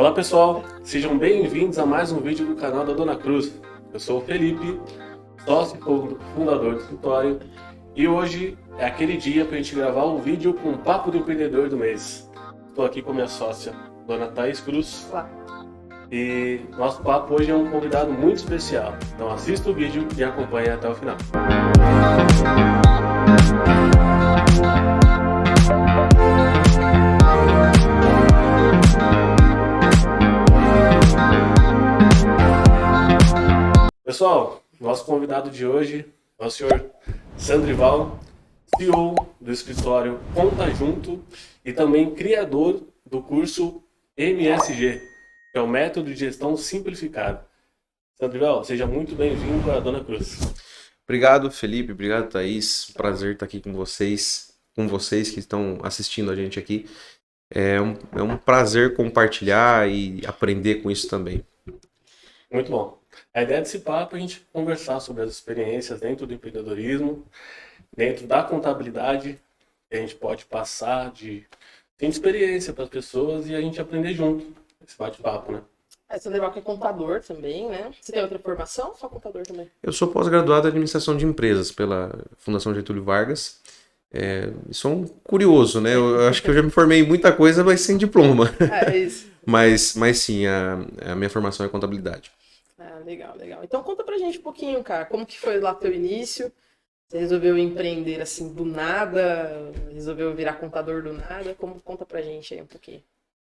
Olá pessoal, sejam bem-vindos a mais um vídeo do canal da Dona Cruz. Eu sou o Felipe, sócio e fundador do escritório, e hoje é aquele dia para a gente gravar um vídeo com o Papo do Empreendedor do mês. Estou aqui com minha sócia, Dona Thaís Cruz. Olá. E nosso papo hoje é um convidado muito especial, então assista o vídeo e acompanhe até o final. Pessoal, nosso convidado de hoje é o senhor Sandrival, CEO do escritório Conta Junto e também criador do curso MSG, que é o Método de Gestão Simplificado. Sandrival, seja muito bem-vindo à Dona Cruz. Obrigado, Felipe. Obrigado, Thaís. Prazer estar aqui com vocês que estão assistindo a gente aqui. É um prazer compartilhar e aprender com isso também. Muito bom. A ideia desse papo é a gente conversar sobre as experiências dentro do empreendedorismo, dentro da contabilidade, que a gente pode passar de experiência para as pessoas e a gente aprender junto esse bate-papo, né? Você lembra que é contador também, né? Você tem outra formação ou só contador também? Eu sou pós-graduado em Administração de Empresas pela Fundação Getúlio Vargas. Sou um curioso, né? Eu acho que eu já me formei em muita coisa, mas sem diploma. É isso. Mas sim, a minha formação é contabilidade. Legal. Então conta pra gente um pouquinho, cara. Como que foi lá teu início? Você resolveu empreender assim do nada? Resolveu virar contador do nada? Conta pra gente aí um pouquinho.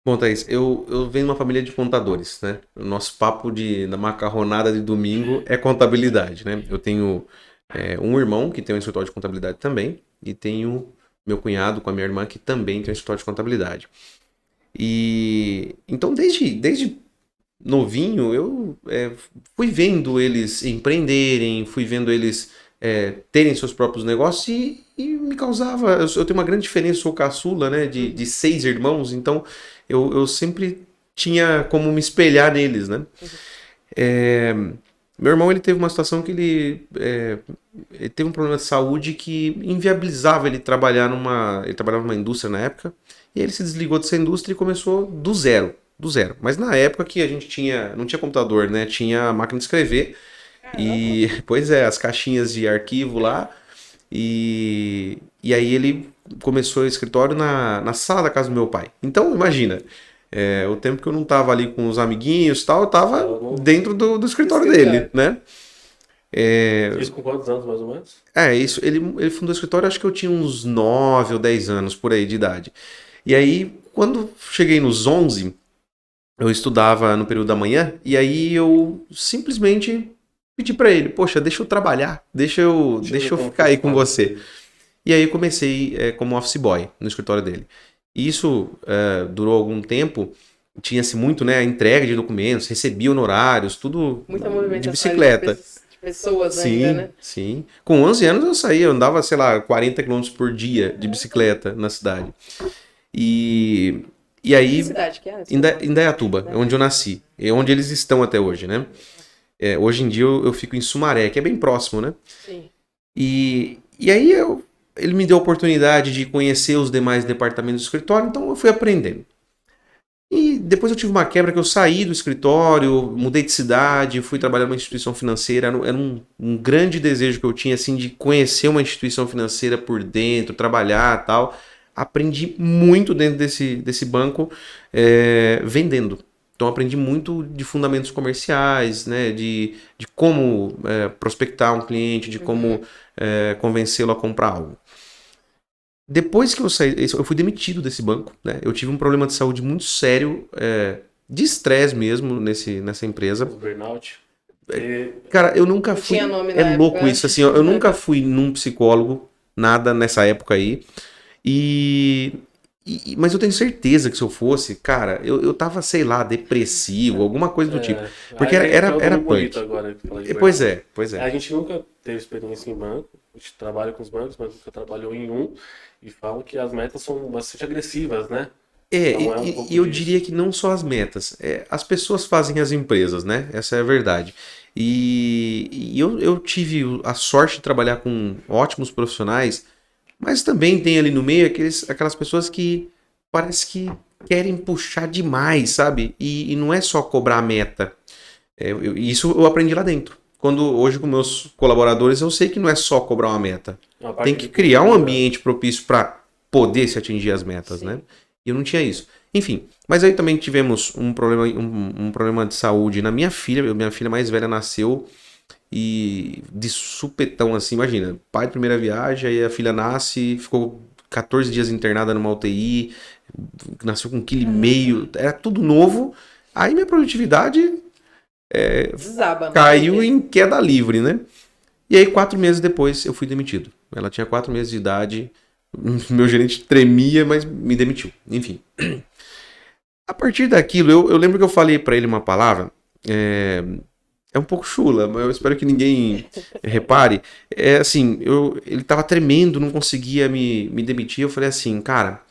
Bom, Thaís, eu venho de uma família de contadores, né? O nosso papo da macarronada de domingo é contabilidade, né? Eu tenho um irmão que tem um escritório de contabilidade também e tenho meu cunhado com a minha irmã que também tem um escritório de contabilidade. E então, desde novinho, eu fui vendo eles empreenderem, fui vendo eles terem seus próprios negócios e me causava... Eu tenho uma grande diferença, sou caçula, né, de 6 irmãos, então eu sempre tinha como me espelhar neles, né? Meu irmão, ele teve uma situação que ele teve um problema de saúde que inviabilizava ele trabalhar ele trabalhava numa indústria na época, e ele se desligou dessa indústria e começou do zero. Mas na época que a gente não tinha computador, né? Tinha máquina de escrever. E, pois é, as caixinhas de arquivo lá. E aí ele começou o escritório na sala da casa do meu pai. Então, imagina, o tempo que eu não tava ali com os amiguinhos e tal, eu tava dentro do escritório dele, né? Isso com quantos anos, mais ou menos? Isso. Ele fundou o escritório, acho que eu tinha uns 9 ou 10 anos por aí de idade. E aí, quando cheguei nos 11... eu estudava no período da manhã e aí eu simplesmente pedi pra ele, poxa, deixa eu trabalhar, deixa eu ficar aí com você. E aí eu comecei como office boy no escritório dele. E isso durou algum tempo, tinha-se muito, né, a entrega de documentos, recebia honorários, tudo Muita movimentação de bicicleta. de pessoas Sim, ainda, né? sim. Com 11 anos eu andava, sei lá, 40 km por dia de bicicleta na cidade. E aí, Que cidade que é? Indaiatuba, é onde eu nasci. É onde eles estão até hoje, né? Hoje em dia eu fico em Sumaré, que é bem próximo, né? Sim. E aí ele me deu a oportunidade de conhecer os demais departamentos do escritório, então eu fui aprendendo. E depois eu tive uma quebra que eu saí do escritório, mudei de cidade, fui trabalhar numa instituição financeira. Era um grande desejo que eu tinha, assim, de conhecer uma instituição financeira por dentro, trabalhar e tal. Aprendi muito dentro desse banco vendendo. Então aprendi muito de fundamentos comerciais, né, de como prospectar um cliente, de como convencê-lo a comprar algo. Depois que eu saí, eu fui demitido desse banco, né? Eu tive um problema de saúde muito sério, de estresse mesmo nessa empresa. Burnout. Cara, eu nunca fui... Tinha nome na louco época. isso, assim, ó, eu nunca fui num psicólogo, nada nessa época aí. Mas eu tenho certeza que se eu fosse, cara, eu tava, sei lá, depressivo, alguma coisa do tipo. Porque era punk. Agora, Pois é. A gente nunca teve experiência em banco, a gente trabalha com os bancos, mas nunca trabalhou em um, e falam que as metas são bastante agressivas, né? Então, E eu diria que não só as metas, as pessoas fazem as empresas, né? Essa é a verdade. E eu tive a sorte de trabalhar com ótimos profissionais, mas também tem ali no meio aquelas pessoas que parece que querem puxar demais, sabe? E não é só cobrar a meta. Isso eu aprendi lá dentro. Hoje com meus colaboradores eu sei que não é só cobrar uma meta. Tem que criar um ambiente propício para poder se atingir as metas, né? E eu não tinha isso. Enfim, mas aí também tivemos um problema de saúde na minha filha. Minha filha mais velha nasceu e de supetão assim, imagina, pai de primeira viagem, aí a filha nasce, ficou 14 dias internada numa UTI, nasceu com 1,5 kg, era tudo novo. Aí minha produtividade Desaba, caiu em queda livre, né? E aí 4 meses depois eu fui demitido. Ela tinha 4 meses de idade, meu gerente tremia, mas me demitiu. Enfim. A partir daquilo, eu lembro que eu falei pra ele uma palavra, é um pouco chula, mas eu espero que ninguém repare. É assim, ele tava tremendo, não conseguia me demitir. Eu falei assim, cara,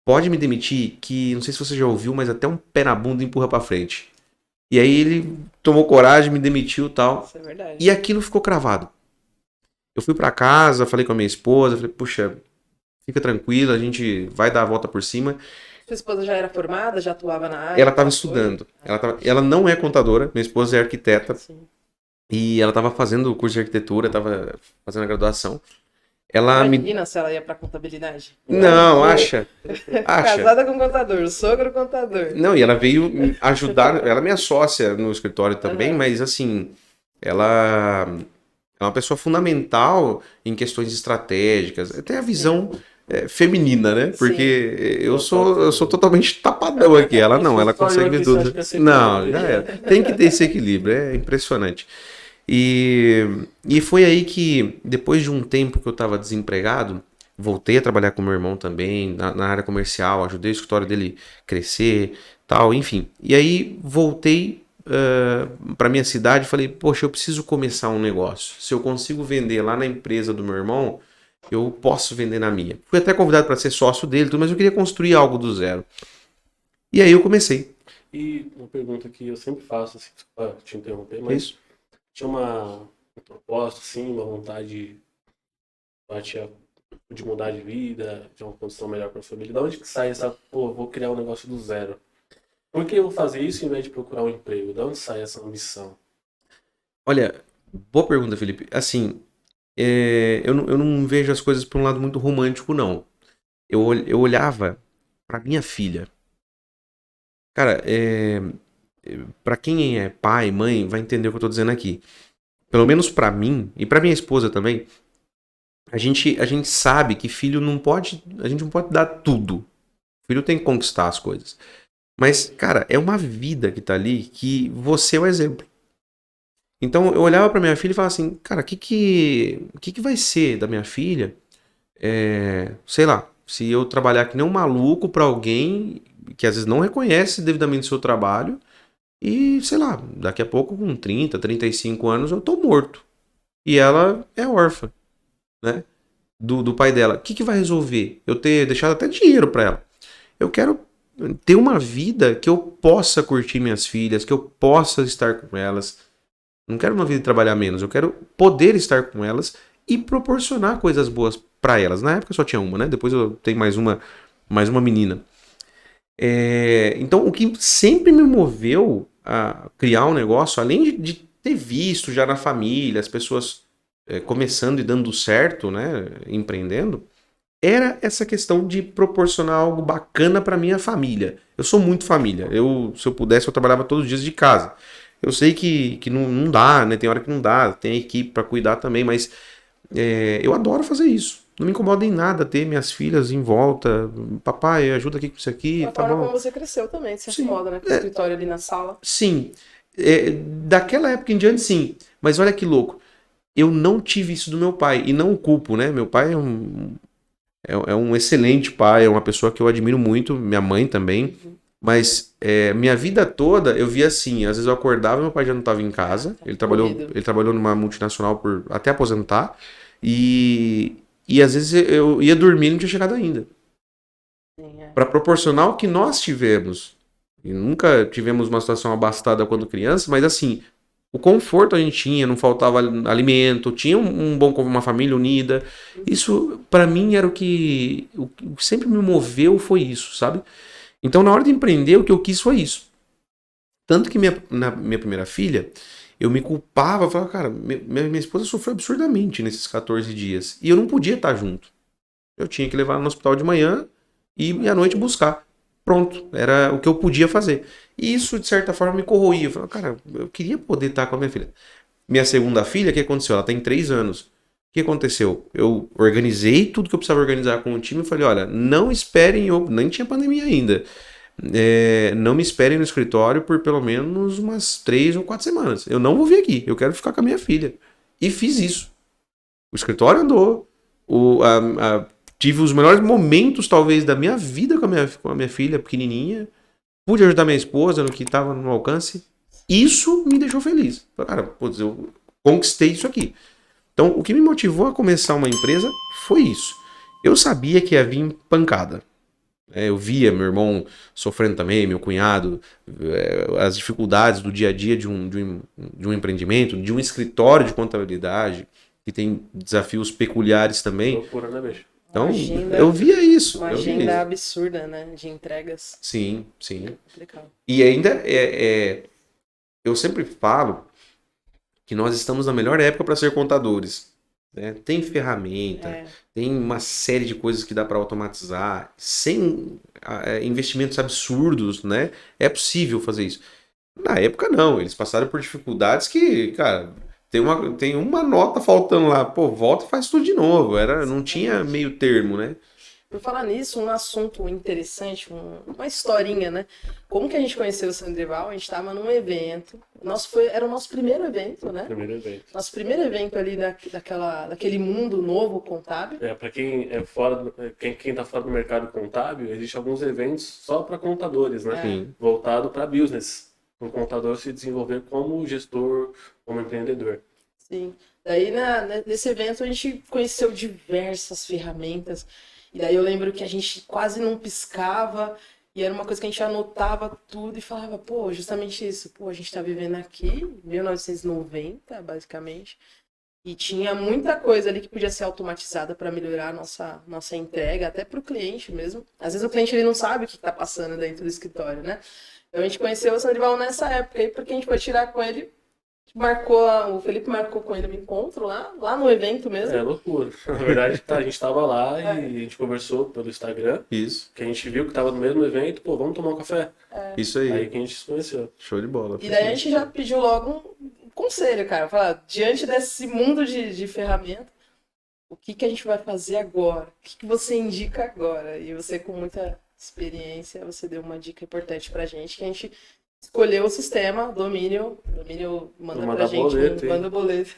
pode me demitir, que não sei se você já ouviu, mas até um pé na bunda empurra pra frente. E aí ele tomou coragem, me demitiu e tal. Isso é verdade. E aquilo ficou cravado. Eu fui pra casa, falei com a minha esposa, falei, puxa, fica tranquila, a gente vai dar a volta por cima. Sua esposa já era formada, já atuava na área? Ela estava estudando. Ela não é contadora, minha esposa é arquiteta. Sim. E ela estava fazendo o curso de arquitetura, estava fazendo a graduação. Ela Imagina se ela ia pra contabilidade. Não, acha. Casada com contador, sogro contador. Não, e ela veio me ajudar, ela é minha sócia no escritório também, mas assim, ela é uma pessoa fundamental em questões estratégicas, até a visão feminina, né? Porque eu sou totalmente tapadão aqui, ela não, ela consegue ver tudo. Não, já era. Tem que ter esse equilíbrio, é impressionante. E foi aí que, depois de um tempo que eu estava desempregado, voltei a trabalhar com meu irmão também, na área comercial, ajudei o escritório dele crescer, tal, enfim. E aí voltei para minha cidade e falei, poxa, eu preciso começar um negócio. Se eu consigo vender lá na empresa do meu irmão, eu posso vender na minha. Fui até convidado para ser sócio dele, mas eu queria construir algo do zero. E aí eu comecei. E uma pergunta que eu sempre faço, assim, desculpa te interromper, mas Isso. tinha um propósito, assim, uma vontade de mudar de vida, de uma condição melhor para a família. Da onde que sai essa, vou criar um negócio do zero? Por que eu vou fazer isso em vez de procurar um emprego? Da onde sai essa ambição? Olha, boa pergunta, Felipe. Assim, eu não vejo as coisas por um lado muito romântico, não. Eu olhava para minha filha. Cara, para quem é pai, mãe, vai entender o que eu tô dizendo aqui. Pelo menos para mim e para minha esposa também, a gente sabe que filho não pode, a gente não pode dar tudo. Filho tem que conquistar as coisas. Mas, cara, é uma vida que tá ali que você é o exemplo. Então, eu olhava pra minha filha e falava assim, cara, o que vai ser da minha filha? Sei lá, se eu trabalhar que nem um maluco pra alguém que às vezes não reconhece devidamente o seu trabalho e, sei lá, daqui a pouco com 30, 35 anos eu tô morto. E ela é órfã, né? Do pai dela. O que vai resolver? Eu ter deixado até dinheiro pra ela. Eu quero ter uma vida que eu possa curtir minhas filhas, que eu possa estar com elas. Não quero uma vida de trabalhar menos, eu quero poder estar com elas e proporcionar coisas boas pra elas. Na época só tinha uma, né? Depois eu tenho mais uma menina. Então, o que sempre me moveu a criar um negócio, além de ter visto já na família, as pessoas começando e dando certo, né? Empreendendo, era essa questão de proporcionar algo bacana pra minha família. Eu sou muito família. Se eu pudesse, eu trabalhava todos os dias de casa. Eu sei que não dá, né? Tem hora que não dá, tem a equipe pra cuidar também, mas eu adoro fazer isso. Não me incomoda em nada ter minhas filhas em volta. Papai, ajuda aqui com isso aqui, A tá forma bom? como você cresceu também, você acomoda, né? Com o escritório ali na sala. Sim. Daquela época em diante, sim. Mas olha que louco. Eu não tive isso do meu pai. E não o culpo, né? Meu pai é um excelente pai, é uma pessoa que eu admiro muito. Minha mãe também. Mas minha vida toda eu via assim, às vezes eu acordava e meu pai já não estava em casa. Ele trabalhou numa multinacional até aposentar. E às vezes eu ia dormir e não tinha chegado ainda. Para proporcionar o que nós tivemos. E nunca tivemos uma situação abastada quando criança, mas assim, o conforto a gente tinha, não faltava alimento, tinha uma família unida. Isso, para mim, era o que sempre me moveu, foi isso, sabe? Então, na hora de empreender, o que eu quis foi isso. Tanto que na minha primeira filha, eu me culpava, falava, cara, minha esposa sofreu absurdamente nesses 14 dias. E eu não podia estar junto. Eu tinha que levar ela no hospital de manhã e à noite buscar. Pronto, era o que eu podia fazer. E isso, de certa forma, me corroía. Eu falava, cara, eu queria poder estar com a minha filha. Minha segunda filha, o que aconteceu? Ela tem 3 anos. O que aconteceu? Eu organizei tudo que eu precisava organizar com o time e falei, olha, não esperem, nem tinha pandemia ainda. Não me esperem no escritório por pelo menos umas 3 ou 4 semanas. Eu não vou vir aqui, eu quero ficar com a minha filha. E fiz isso. O escritório andou, tive os melhores momentos, talvez, da minha vida com a minha filha pequenininha. Pude ajudar minha esposa no que estava no alcance. Isso me deixou feliz. Cara, putz, eu conquistei isso aqui. Então, o que me motivou a começar uma empresa foi isso. Eu sabia que ia vir pancada. Eu via meu irmão sofrendo também, meu cunhado, as dificuldades do dia a dia de um empreendimento, de um escritório de contabilidade, que tem desafios peculiares também. Loucura, né, bicho? Então, eu via isso. Uma agenda absurda, né? De entregas. Sim, sim. Complicado. E ainda, eu sempre falo que nós estamos na melhor época para ser contadores. Né? Tem ferramenta, tem uma série de coisas que dá para automatizar, sem investimentos absurdos, né? É possível fazer isso. Na época, não. Eles passaram por dificuldades que, cara, tem uma nota faltando lá. Pô, volta e faz tudo de novo. Não tinha meio termo, né? Por falar nisso, um assunto interessante, uma historinha, né? Como que a gente conheceu o Sandrival? A gente estava num evento. Era o nosso primeiro evento, né? Primeiro evento. Nosso primeiro evento ali daquele mundo novo contábil. Para quem é fora, quem tá fora do mercado contábil, existem alguns eventos só para contadores, né? Sim. Voltado para business. O contador se desenvolver como gestor, como empreendedor. Sim. Daí, nesse evento, a gente conheceu diversas ferramentas. E daí eu lembro que a gente quase não piscava, e era uma coisa que a gente anotava tudo e falava, pô, justamente isso, pô, a gente tá vivendo aqui, 1990, basicamente, e tinha muita coisa ali que podia ser automatizada para melhorar a nossa entrega, até para o cliente mesmo. Às vezes o cliente ele não sabe o que tá passando dentro do escritório, né? Então a gente conheceu o Sandrival nessa época aí, porque a gente foi tirar com ele. O Felipe marcou com ele um encontro lá no evento mesmo. É loucura. Na verdade, a gente tava lá e a gente conversou pelo Instagram. Isso. Que a gente viu que tava no mesmo evento, pô, vamos tomar um café. Isso aí. Aí que a gente se conheceu. Show de bola. E daí a gente já pediu logo um conselho, cara. Falar, diante desse mundo de ferramenta, o que a gente vai fazer agora? O que você indica agora? E você, com muita experiência, você deu uma dica importante pra gente, que a gente escolheu o sistema Domínio. Domínio manda pra gente, boleto, manda boleto.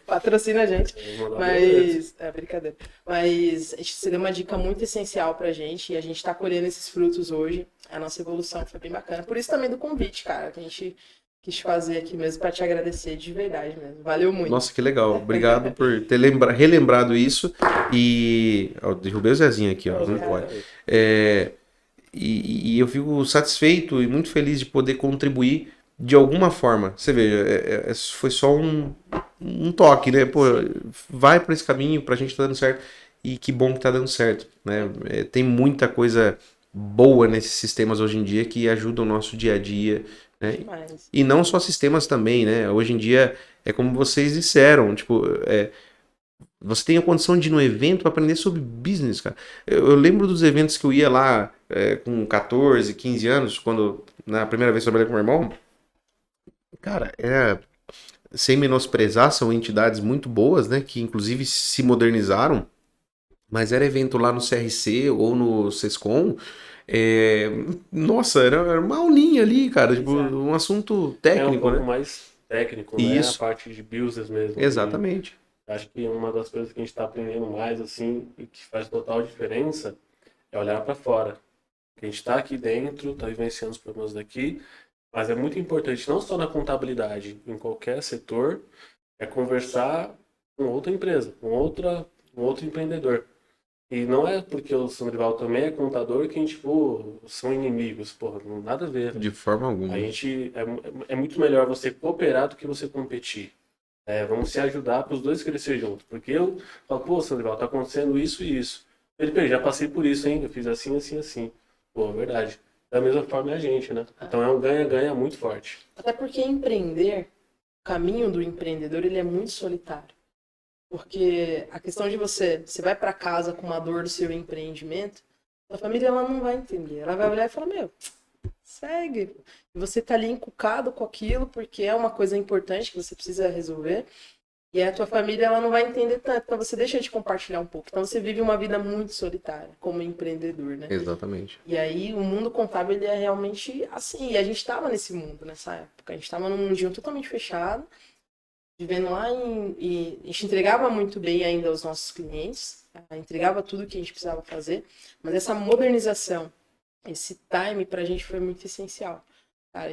Patrocina a gente. Mas, brincadeira. Mas você deu uma dica muito essencial pra gente e a gente tá colhendo esses frutos hoje. A nossa evolução foi bem bacana. Por isso também do convite, cara, que a gente quis fazer aqui mesmo pra te agradecer de verdade mesmo. Valeu muito. Nossa, que legal. Obrigado por ter relembrado isso. E derrubei o Zezinho aqui, ó. Não pode. E eu fico satisfeito e muito feliz de poder contribuir de alguma forma. Você veja, foi só um toque, né? Pô, vai por esse caminho, pra gente tá dando certo. E que bom que tá dando certo, né? Tem muita coisa boa nesses sistemas hoje em dia que ajudam o nosso dia a dia, né? E não só sistemas também, né? Hoje em dia, é como vocês disseram, tipo, você tem a condição de ir no evento aprender sobre business, cara. Eu lembro dos eventos que eu ia lá com 14, 15 anos, quando na primeira vez que eu trabalhei com meu irmão. Cara, sem menosprezar, são entidades muito boas, né? Que inclusive se modernizaram. Mas era evento lá no CRC ou no Sescom. Nossa, era uma aulinha ali, cara. Tipo, um assunto técnico, um pouco né? mais técnico, Isso. Né? A parte de business mesmo. Exatamente. Acho que uma das coisas que a gente está aprendendo mais, assim, e que faz total diferença, é olhar para fora. A gente está aqui dentro, está vivenciando os problemas daqui, mas é muito importante, não só na contabilidade, em qualquer setor, é conversar com outra empresa, com outro empreendedor. E não é porque o Sandrival também é contador que a gente, são inimigos, porra, não nada a ver. De forma alguma. A gente, é muito melhor você cooperar do que você competir. Vamos se ajudar para os dois crescer juntos. Porque eu falo, pô, Sandrival, tá acontecendo isso e isso. Ele, já passei por isso, hein? Eu fiz assim, assim, assim. Pô, verdade. Da mesma forma é a gente, né? Então é um ganha-ganha muito forte. Até porque empreender, o caminho do empreendedor, ele é muito solitário. Porque a questão de você vai para casa com uma dor do seu empreendimento, a família ela não vai entender. Ela vai olhar e falar, meu, segue. E você tá ali encucado com aquilo porque é uma coisa importante que você precisa resolver. E a tua família ela não vai entender tanto. Então você deixa de compartilhar um pouco. Então você vive uma vida muito solitária como empreendedor, né? Exatamente. E aí o mundo contábil ele é realmente assim. E a gente estava nesse mundo nessa época. A gente estava num mundinho totalmente fechado, vivendo lá e a gente entregava muito bem ainda aos nossos clientes, entregava tudo que a gente precisava fazer, mas essa modernização, esse time pra gente foi muito essencial. Cara,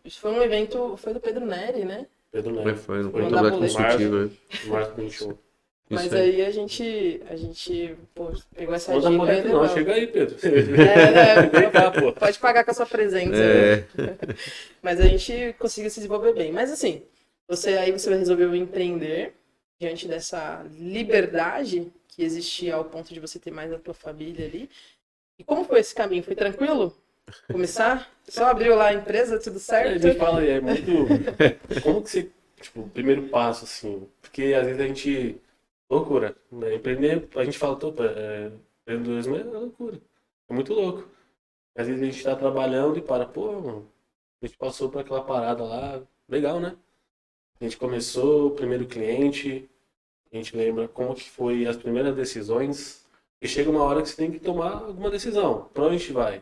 isso foi um evento, foi do Pedro Neri, né? Pedro Neto. Foi no Mandar Complexo boleto. Consultivo. Marco 21. Mas aí a gente pô, pegou essa Não dá dica boleto aí, não, legal. chega aí, Pedro. Vem cá, pô. Pode pagar com a sua presença. É. Né? Mas a gente conseguiu se desenvolver bem. Mas assim, você resolveu empreender diante dessa liberdade que existia ao ponto de você ter mais a tua família ali. E como foi esse caminho? Foi tranquilo? Começar? Só abriu lá a empresa, tudo A certo? gente fala aí, é muito... Como que você... Tipo, o primeiro passo, assim... Porque às vezes a gente... Loucura. Né? Empreender, a gente fala, empreendedorismo é loucura. É muito louco. Às vezes a gente tá trabalhando e pô, mano, a gente passou por aquela parada lá. Legal, né? A gente começou, o primeiro cliente, a gente lembra como que foi as primeiras decisões. E chega uma hora que você tem que tomar alguma decisão. Pra onde a gente vai?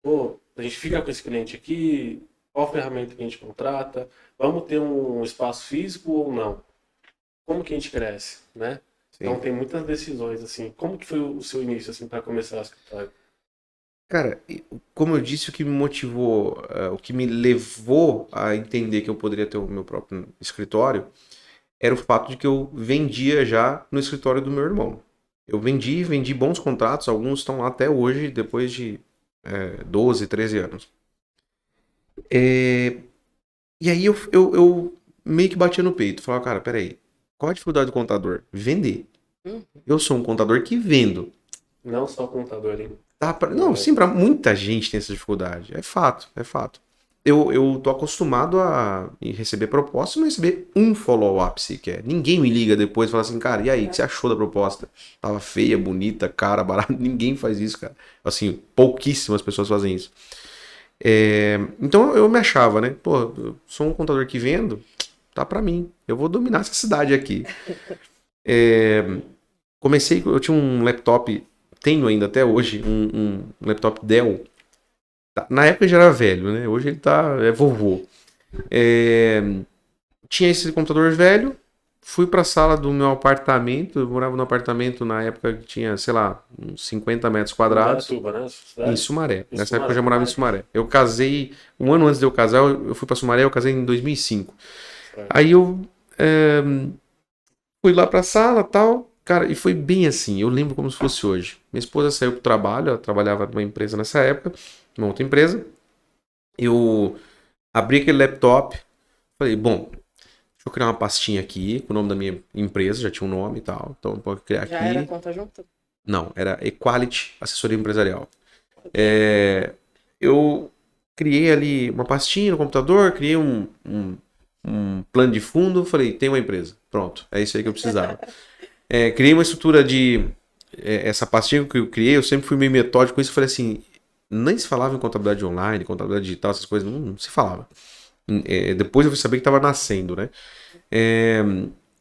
Pô, a gente fica com esse cliente aqui, qual ferramenta que a gente contrata? Vamos ter um espaço físico ou não? Como que a gente cresce, né? Sim. Então tem muitas decisões, assim. Como que foi o seu início, assim, para começar a escritório? Cara, como eu disse, o que me motivou, o que me levou a entender que eu poderia ter o meu próprio escritório era o fato de que eu vendia já no escritório do meu irmão. Eu vendi bons contratos, alguns estão lá até hoje, depois de 12, 13 anos. E aí eu meio que batia no peito, falava, cara, peraí, qual a dificuldade do contador? Vender. Eu sou um contador que vendo. Não só contador, hein? Não, sim, pra muita gente tem essa dificuldade. É fato. Eu tô acostumado a receber propostas e não receber um follow-up sequer. Ninguém me liga depois e fala assim, cara, e aí, o que você achou da proposta? Tava feia, bonita, cara, barata. Ninguém faz isso, cara. Assim, pouquíssimas pessoas fazem isso. Então eu me achava, né? Pô, eu sou um contador que vendo, tá pra mim. Eu vou dominar essa cidade aqui. Eu tinha um laptop, tenho ainda até hoje, um laptop Dell. Na época já era velho, né? Hoje ele é vovô. Tinha esse computador velho, fui pra sala do meu apartamento, eu morava num apartamento na época que tinha, sei lá, uns 50 metros quadrados. Né? Em Sumaré. Nessa época eu já morava em Sumaré. Eu casei, um ano antes de eu casar, eu fui pra Sumaré, eu casei em 2005. Aí eu fui lá pra sala e tal, cara, e foi bem assim, eu lembro como se fosse hoje. Minha esposa saiu pro trabalho, ela trabalhava numa empresa nessa época, numa outra empresa. Eu abri aquele laptop, falei, bom, deixa eu criar uma pastinha aqui com o nome da minha empresa, já tinha um nome e tal, então pode criar aqui. Já era conta junto? Não, era Equality Assessoria Empresarial. Eu criei ali uma pastinha no computador, criei um plano de fundo, falei, tem uma empresa. Pronto, é isso aí que eu precisava. Criei uma estrutura de... essa pastinha que eu criei, eu sempre fui meio metódico com isso, falei assim, nem se falava em contabilidade online, contabilidade digital, essas coisas, não se falava. Depois eu fui saber que estava nascendo, né?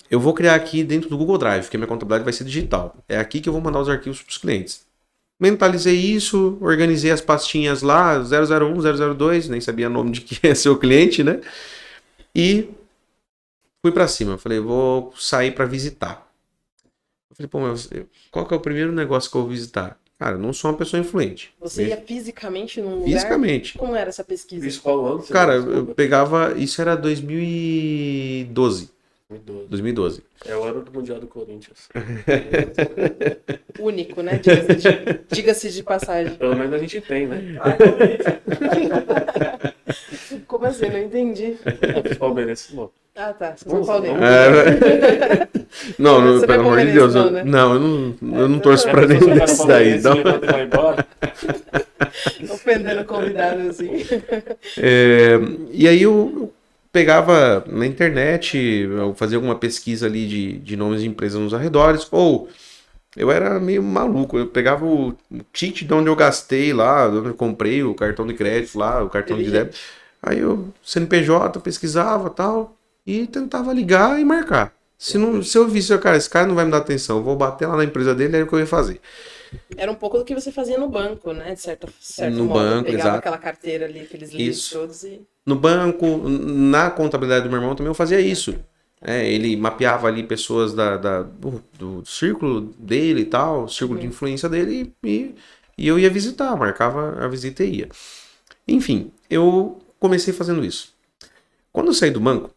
Eu vou criar aqui dentro do Google Drive, porque a minha contabilidade vai ser digital. É aqui que eu vou mandar os arquivos para os clientes. Mentalizei isso, organizei as pastinhas lá, 001, 002, nem sabia o nome de quem é seu cliente, né? E fui para cima. Falei, vou sair para visitar. Eu falei, pô, mas qual que é o primeiro negócio que eu vou visitar? Cara, eu não sou uma pessoa influente. Você ia fisicamente num lugar? Fisicamente. Como era essa pesquisa? Isso qual ano? Cara, eu pegava... Isso era 2012. 2012. É o ano do Mundial do Corinthians. Único, né? Diga-se de passagem. Pelo menos a gente tem, né? Como assim? Não entendi. Palmeirense, bom. Ah, tá. Você São Paulo. Não, Você pelo não é amor de Deus. palmeirense, não, né? Não, eu não torço pra nenhum desses daí. Então... Ofendendo o convidado, assim. E aí eu pegava na internet, eu fazia alguma pesquisa ali de nomes de empresas nos arredores, ou eu era meio maluco, eu pegava o ticket de onde eu gastei lá, de onde eu comprei o cartão de crédito lá, o cartão de débito, aí eu, CNPJ, pesquisava e tal, e tentava ligar e marcar. Se eu visse, cara, esse cara não vai me dar atenção, eu vou bater lá na empresa dele, é o que eu ia fazer. Era um pouco do que você fazia no banco, né? De certo No modo. banco, Pegava exato. aquela carteira ali, aqueles livros Isso. todos e... No banco, na contabilidade do meu irmão também eu fazia isso. Ele mapeava ali pessoas do círculo dele e tal, círculo de influência dele, e eu ia visitar, marcava a visita e ia. Enfim, eu comecei fazendo isso. Quando eu saí do banco,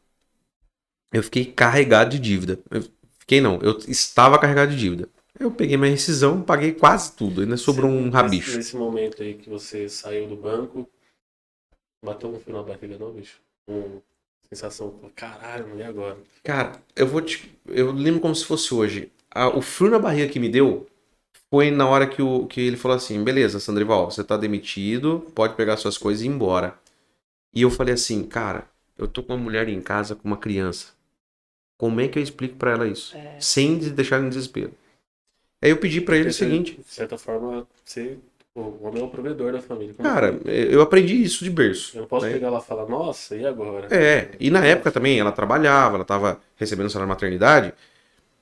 eu fiquei carregado de dívida. Eu estava carregado de dívida. Eu peguei minha rescisão, paguei quase tudo, ainda sobrou um rabicho. Nesse momento aí que você saiu do banco, bateu um frio na barriga, não, bicho? Sensação, caralho, e agora? Cara, eu lembro como se fosse hoje. O frio na barriga que me deu foi na hora que ele falou assim: beleza, Sandrival, você tá demitido, pode pegar suas coisas e ir embora. E eu falei assim: cara, eu tô com uma mulher em casa com uma criança. Como é que eu explico pra ela isso? Sem deixar ela em desespero. Aí eu pedi pra ele o seguinte: de certa forma, o homem é o provedor da família. cara, eu aprendi isso de berço. Eu não posso pegar ela e falar, nossa, e agora? E na época também ela trabalhava, ela tava recebendo salário de maternidade,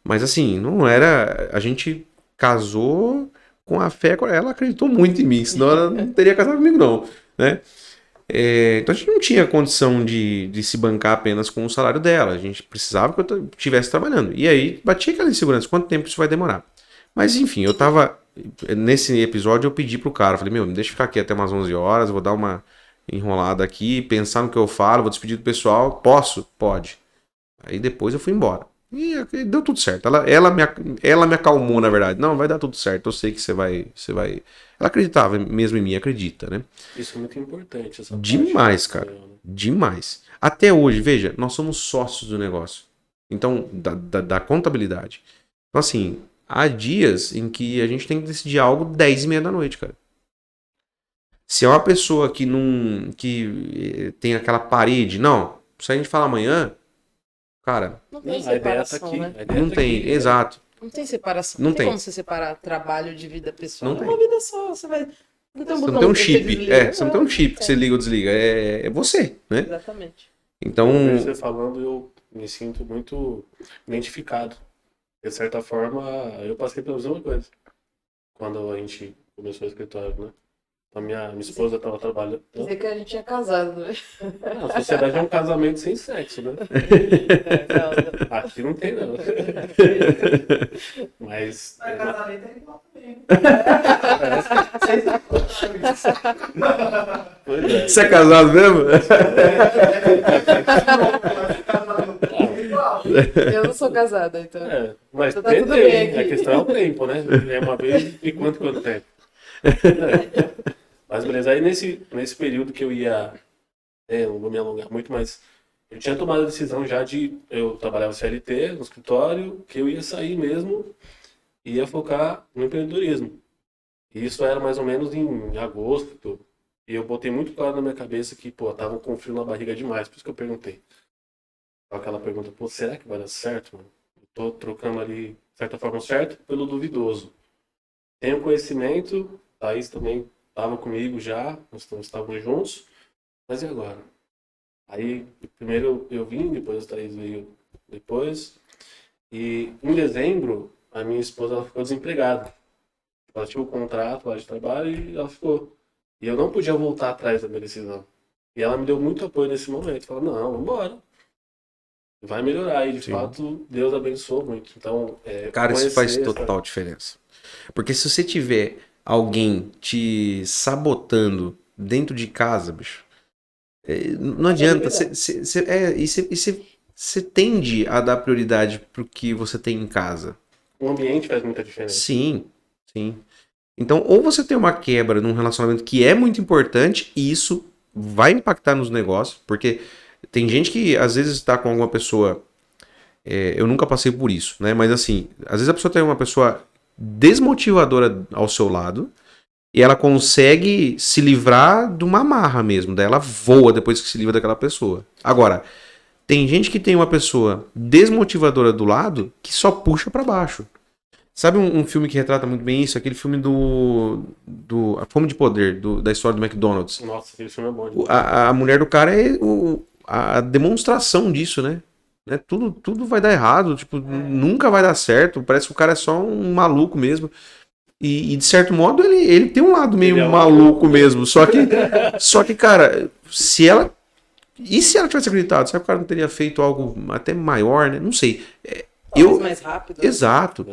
mas assim, não era. A gente casou com a fé, ela acreditou muito em mim, senão ela não teria casado comigo, não, né? Então a gente não tinha condição de se bancar apenas com o salário dela, a gente precisava que eu estivesse trabalhando. E aí batia aquela insegurança, quanto tempo isso vai demorar? Mas enfim, eu tava. Nesse episódio eu pedi pro cara, falei, me deixa eu ficar aqui até umas 11 horas, vou dar uma enrolada aqui, pensar no que eu falo, vou despedir do pessoal. Posso? Pode. Aí depois eu fui embora. E deu tudo certo. Ela me acalmou, na verdade. Não, vai dar tudo certo. Eu sei que você vai. Ela acreditava mesmo em mim, acredita, né? Isso é muito importante. Essa demais, parte, cara. Demais. Até hoje, veja, nós somos sócios do negócio. Então, da contabilidade. Então, assim, há dias em que a gente tem que decidir algo 10h30 da noite, cara. Se é uma pessoa que tem aquela parede, não, se a gente falar amanhã, cara, não tem separação, né? Não tem, exato. Não tem separação. Não tem como você separar trabalho de vida pessoal. Não tem. É uma vida só, você vai... Você não tem um chip. Você não tem um chip que você liga ou desliga. É você, né? Exatamente. Então, você falando, eu me sinto muito identificado. De certa forma, eu passei pela mesma coisa. Quando a gente começou o escritório, né? A minha esposa estava trabalhando. Quer dizer que a gente é casado, né? A sociedade é um casamento sem sexo, né? Aqui não tem, não. Mas. Casamento é igual também. Você é casado mesmo? Eu não sou casada, então. Mas então tá tudo bem aqui. A questão é o tempo, né? É uma vez e quanto tempo. Mas beleza, aí nesse período que eu ia, não vou me alongar muito, mas eu tinha tomado a decisão já eu trabalhava CLT no escritório, que eu ia sair mesmo e ia focar no empreendedorismo. E isso era mais ou menos em agosto, e eu botei muito claro na minha cabeça que, tava com frio na barriga demais, por isso que eu perguntei. Aquela pergunta, será que vai dar certo, mano? Eu tô trocando ali, de certa forma, certo pelo duvidoso. Tenho conhecimento, Thaís também estava comigo já, nós estávamos juntos, mas e agora? Aí, primeiro eu vim, depois a Thaís veio depois, e em dezembro, a minha esposa ela ficou desempregada. Ela tinha um contrato lá de trabalho e ela ficou. E eu não podia voltar atrás da minha decisão. E ela me deu muito apoio nesse momento. Falou, não, vamos embora. Vai melhorar. E de fato, Deus abençoou muito. Então, cara, isso faz total diferença. Porque se você tiver alguém te sabotando dentro de casa, bicho, não adianta. Você tende a dar prioridade pro que você tem em casa. O ambiente faz muita diferença. Sim. Então, ou você tem uma quebra num relacionamento que é muito importante e isso vai impactar nos negócios, porque tem gente que às vezes está com alguma pessoa, eu nunca passei por isso, né? Mas assim, às vezes a pessoa tem uma pessoa desmotivadora ao seu lado e ela consegue se livrar de uma amarra mesmo. Daí ela voa depois que se livra daquela pessoa. Agora, tem gente que tem uma pessoa desmotivadora do lado que só puxa pra baixo. Sabe um filme que retrata muito bem isso? Aquele filme do A Fome de Poder, da história do McDonald's. Nossa, aquele filme é bom. Demais. A mulher do cara é a demonstração disso, né? Tudo vai dar errado, tipo, nunca vai dar certo. Parece que o cara é só um maluco mesmo. E de certo modo, ele tem um lado meio maluco mesmo. Só que, cara, se ela tivesse acreditado? Será que o cara não teria feito algo até maior, né? Não sei. Talvez mais rápido. Exato.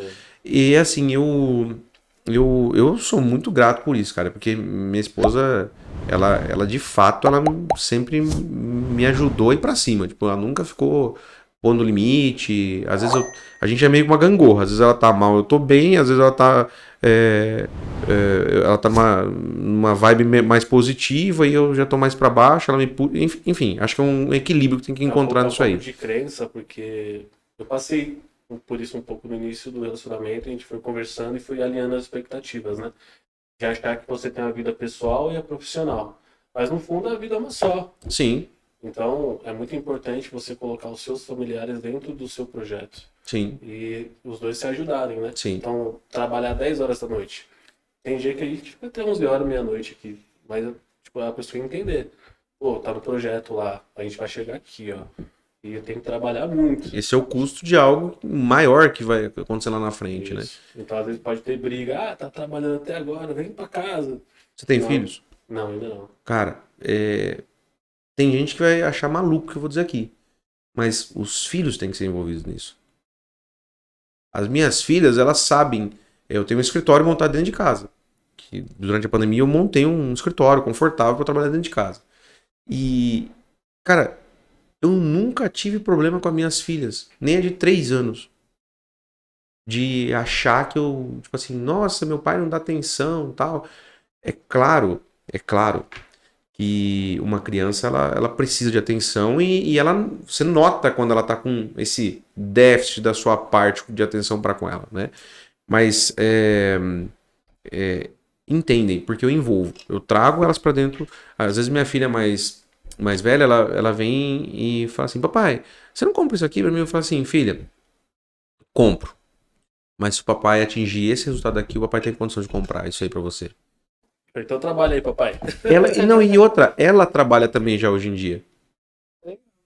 E assim, eu sou muito grato por isso, cara, porque minha esposa, ela de fato, ela sempre me ajudou a ir pra cima. Tipo, ela nunca ficou pondo limite. Às vezes a gente é meio que uma gangorra. Às vezes ela tá mal, eu tô bem. Às vezes ela tá ela tá numa vibe mais positiva e eu já tô mais pra baixo. Ela me enfim, acho que é um equilíbrio que tem que encontrar nisso aí. De crença, porque eu passei por isso um pouco no início do relacionamento, a gente foi conversando e foi alinhando as expectativas, né? De achar que você tem a vida pessoal e a profissional. Mas no fundo a vida é uma só. Sim. Então é muito importante você colocar os seus familiares dentro do seu projeto. Sim. E os dois se ajudarem, né? Sim. Então, trabalhar 10 horas da noite. Tem dia que a gente fica até 11 horas, meia-noite aqui. Mas, tipo, a pessoa entender. Pô, tá no projeto lá, a gente vai chegar aqui, ó. E eu tenho que trabalhar muito. Esse é o custo de algo maior que vai acontecer lá na frente, Isso. né? Então, às vezes pode ter briga. Ah, tá trabalhando até agora, vem pra casa. Você tem Não. filhos? Não, ainda não. Cara, tem gente que vai achar maluco o que eu vou dizer aqui. Mas os filhos têm que ser envolvidos nisso. As minhas filhas, elas sabem. Eu tenho um escritório montado dentro de casa. Que durante a pandemia eu montei um escritório confortável para trabalhar dentro de casa. E, cara, eu nunca tive problema com as minhas filhas. Nem a de 3 anos. De achar que eu, tipo assim, nossa, meu pai não dá atenção, tal. É claro que uma criança, ela precisa de atenção e você nota quando ela tá com esse déficit da sua parte de atenção para com ela, né? Mas entendem, porque eu envolvo. Eu trago elas para dentro. Às vezes minha filha mais velha, ela vem e fala assim, papai, você não compra isso aqui pra mim? Eu falo assim, filha, compro. Mas se o papai atingir esse resultado aqui, o papai tem condição de comprar isso aí pra você. Então trabalha aí, papai. Ela trabalha também já hoje em dia.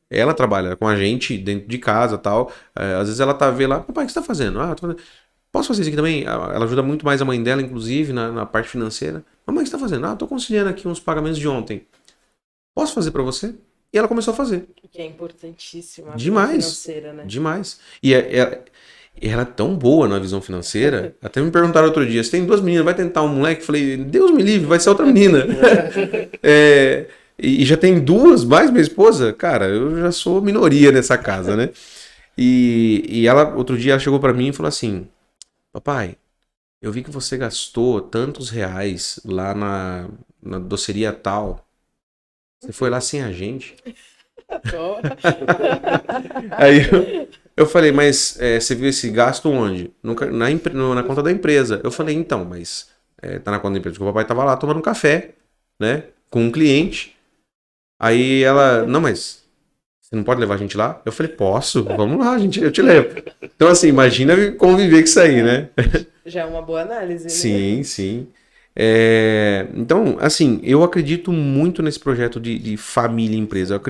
Ela trabalha com a gente dentro de casa e tal. Às vezes ela vê lá, papai, o que você tá fazendo? Ah, tô fazendo. Posso fazer isso aqui também? Ela ajuda muito mais a mãe dela, inclusive, na parte financeira. Mamãe, o que você tá fazendo? Ah, tô conciliando aqui uns pagamentos de ontem. Posso fazer pra você? E ela começou a fazer. Que é importantíssimo. A Demais. financeira, né? Demais. E ela é tão boa na visão financeira. Até me perguntaram outro dia, você tem 2 meninas, vai tentar um moleque? Eu falei, Deus me livre, vai ser outra menina. E já tem 2 mais minha esposa. Cara, eu já sou minoria nessa casa, né? E ela, outro dia, ela chegou pra mim e falou assim, papai, eu vi que você gastou tantos reais lá na doceria tal. Você foi lá sem a gente? Aí eu falei, mas você viu esse gasto onde? Na conta da empresa. Eu falei, então, mas tá na conta da empresa. Porque o papai tava lá tomando um café, né? Com um cliente. Aí ela, não, mas você não pode levar a gente lá? Eu falei, posso, vamos lá, eu te levo. Então, assim, imagina conviver com isso aí, né? Já é uma boa análise, né? Sim, sim. Então, assim, eu acredito muito nesse projeto de família e empresa.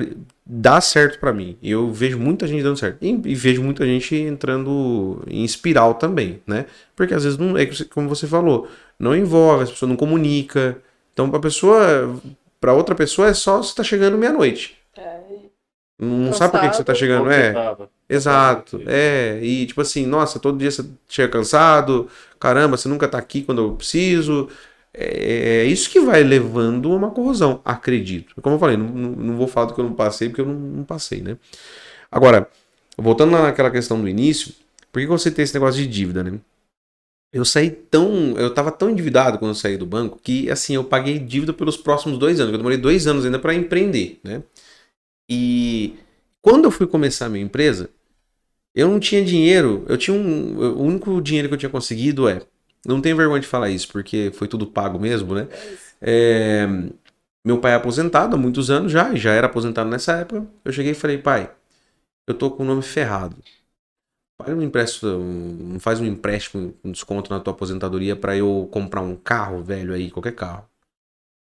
Dá certo pra mim. Eu vejo muita gente dando certo. E vejo muita gente entrando em espiral também, né? Porque às vezes, não é como você falou, não envolve, as pessoas não comunicam. Então, pra outra pessoa é só você tá chegando meia-noite. Não sabe por que você tá chegando, Exato, e tipo assim, nossa, todo dia você chega cansado, caramba, você nunca tá aqui quando eu preciso. É isso que vai levando a uma corrosão, acredito. Como eu falei, não vou falar do que eu não passei, porque eu não passei, né? Agora, voltando naquela questão do início, por que você tem esse negócio de dívida, né? Eu tava tão endividado quando eu saí do banco, que assim, eu paguei dívida pelos próximos 2 anos, eu demorei 2 anos ainda para empreender, né? E quando eu fui começar a minha empresa, eu não tinha dinheiro, o único dinheiro que eu tinha conseguido não tenho vergonha de falar isso, porque foi tudo pago mesmo, né? É, meu pai é aposentado há muitos anos já era aposentado nessa época. Eu cheguei e falei, pai, eu tô com o nome ferrado. Pai, não faz um empréstimo, um desconto na tua aposentadoria pra eu comprar um carro velho aí, qualquer carro.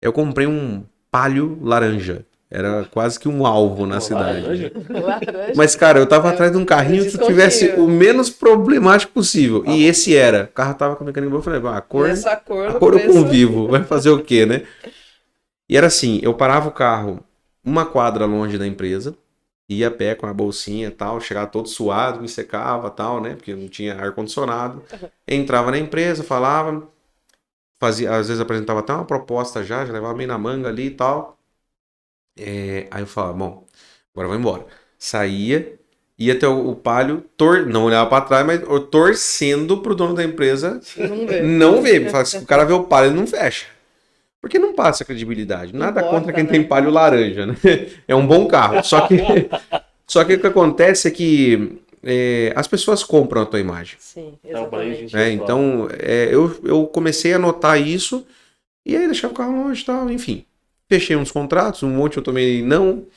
Eu comprei um Palio laranja. Era quase que um alvo na cidade. Laranja? Laranja. Mas, cara, eu tava atrás de um carrinho que descontinho. tivesse o menos problemático possível. E esse era. O carro tava com a mecânica boa. Eu falei, a cor Nessa cor, a no cor eu preço. convivo. Vai fazer o quê, né? E era assim, eu parava o carro uma quadra longe da empresa, ia a pé com a bolsinha e tal, chegava todo suado, me secava e tal, né? Porque não tinha ar-condicionado. Entrava na empresa, falava, fazia, às vezes apresentava até uma proposta já levava bem na manga ali e tal. Aí eu falava, bom, agora eu vou embora. Saía, ia até o Palio, não olhava pra trás, mas torcendo pro dono da empresa Não vê. não ver. Fala, se o cara vê o Palio, ele não fecha. Porque não passa credibilidade. Nada Importa, contra quem né? tem Palio laranja, né? É um bom carro. Só que o que acontece é que as pessoas compram a tua imagem. Sim, É o branding. exatamente. Né? Então, eu comecei a notar isso e aí deixava o carro longe e tal, enfim. Fechei uns contratos, um monte eu tomei não.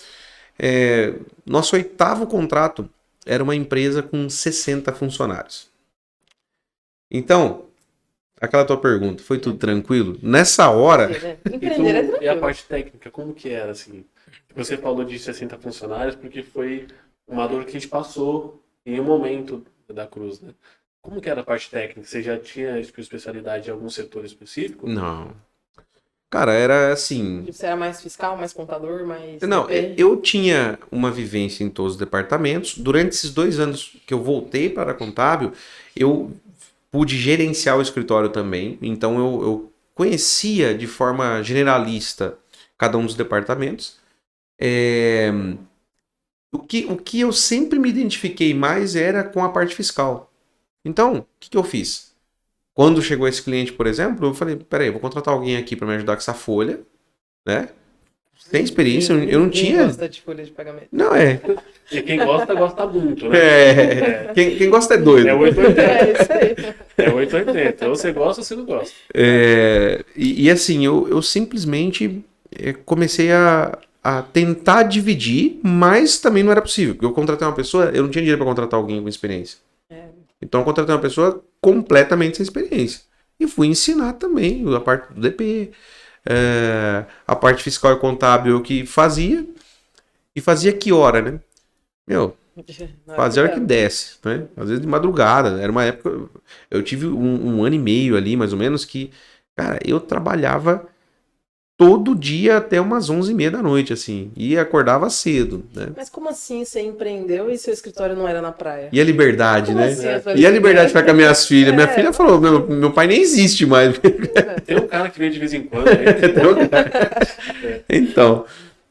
Nosso 8º contrato era uma empresa com 60 funcionários. Então, aquela tua pergunta, foi tudo tranquilo? Nessa hora, Empreender é E a tranquilo. parte técnica, como que era, assim? Você falou de 60 funcionários porque foi uma dor que a gente passou em um momento da Cruz, né? Como que era a parte técnica? Você já tinha especialidade em algum setor específico? não. Cara, era assim. Você era mais fiscal, mais contador, mais... Não, DP? eu tinha uma vivência em todos os departamentos. Durante esses 2 anos que eu voltei para a contábil, eu pude gerenciar o escritório também. Então eu conhecia de forma generalista cada um dos departamentos. O que eu sempre me identifiquei mais era com a parte fiscal. Então, o que eu fiz? Quando chegou esse cliente, por exemplo, eu falei, peraí, eu vou contratar alguém aqui para me ajudar com essa folha, né? Sem experiência, eu não Ninguém tinha... gosta de folha de pagamento. Não, E quem gosta, gosta muito, né? Quem gosta é doido. É 880. É isso aí. É 880. Ou você gosta ou você não gosta. E assim, eu simplesmente comecei a tentar dividir, mas também não era possível. Porque eu contratei uma pessoa, eu não tinha dinheiro para contratar alguém com experiência. Então eu contratei uma pessoa completamente sem experiência. E fui ensinar também a parte do DP, a parte fiscal e contábil eu que fazia. E fazia que hora, né? Meu, fazia a hora que desce, né? Às vezes de madrugada. Era uma época. Eu tive um ano e meio ali, mais ou menos, que, cara, eu trabalhava todo dia até umas 11h30 da noite, assim. E acordava cedo, né? Mas como assim você empreendeu e seu escritório não era na praia? E a liberdade, Como né? assim, a sua E a liberdade de ficar com as minhas filhas. Minha É. filha falou: meu pai nem existe mais. Tem um cara que vem de vez em quando. Aí, Então.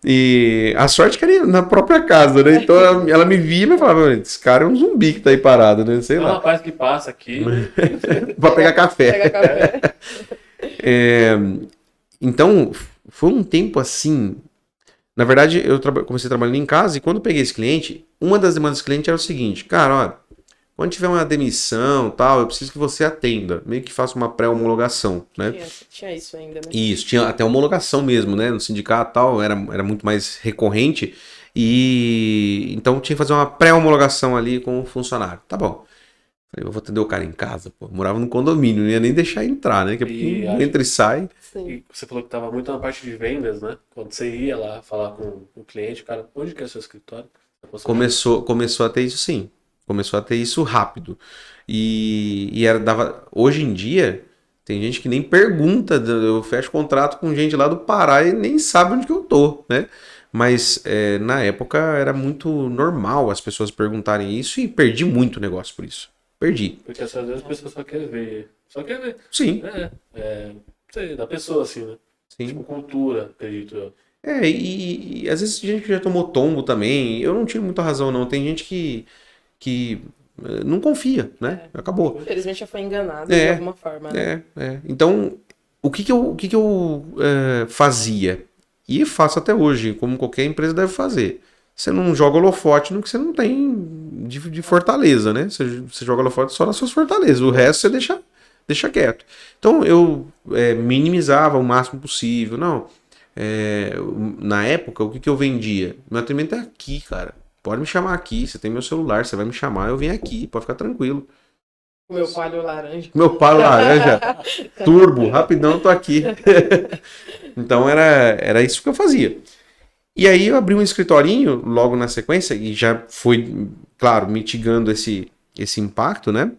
E a sorte que era na própria casa, né? Então ela me via e me falava: esse cara é um zumbi que tá aí parado, né? Sei é um lá. rapaz que passa aqui. Pra pegar café. Pega café. Então, foi um tempo assim. Na verdade, eu comecei trabalhando em casa e quando eu peguei esse cliente, uma das demandas do cliente era o seguinte: cara, olha, quando tiver uma demissão tal, eu preciso que você atenda. Meio que faça uma pré-homologação, né? Tinha isso ainda, né? Isso, tinha até homologação mesmo, né? No sindicato e tal, era muito mais recorrente. E então tinha que fazer uma pré-homologação ali com o funcionário. Tá bom. Falei, eu vou atender o cara em casa, pô. Morava no condomínio, não ia nem deixar entrar, né? Que E entra e sai. Sim. E você falou que estava muito na parte de vendas, né? Quando você ia lá falar com o cliente, cara, onde que é o seu escritório? Começou a ter isso sim. Começou a ter isso rápido. E hoje em dia, tem gente que nem pergunta. Eu fecho contrato com gente lá do Pará e nem sabe onde que eu tô, né? Mas na época era muito normal as pessoas perguntarem isso e perdi muito negócio por isso. Perdi. Porque às vezes a pessoa só quer ver. Só quer ver. Sim, Sei, da pessoa, assim, né? sim. Tipo, cultura, acredito eu. E às vezes tem gente que já tomou tombo também. Eu não tiro muita razão, não. Tem gente que não confia, né? Acabou. Infelizmente já foi enganado de alguma forma, né? Então, o que eu fazia? E faço até hoje, como qualquer empresa deve fazer. Você não joga holofote no que você não tem de fortaleza, né? Você joga holofote só nas suas fortalezas. O resto você deixa deixa quieto. Então eu minimizava o máximo possível. Não, na época, o que eu vendia? Meu atendimento é aqui, cara. Pode me chamar aqui, você tem meu celular, você vai me chamar, eu venho aqui, pode ficar tranquilo. Meu palho laranja. Meu palo laranja, turbo, rapidão, tô aqui. Então era isso que eu fazia. E aí eu abri um escritorinho logo na sequência, e já foi, claro, mitigando esse impacto, né?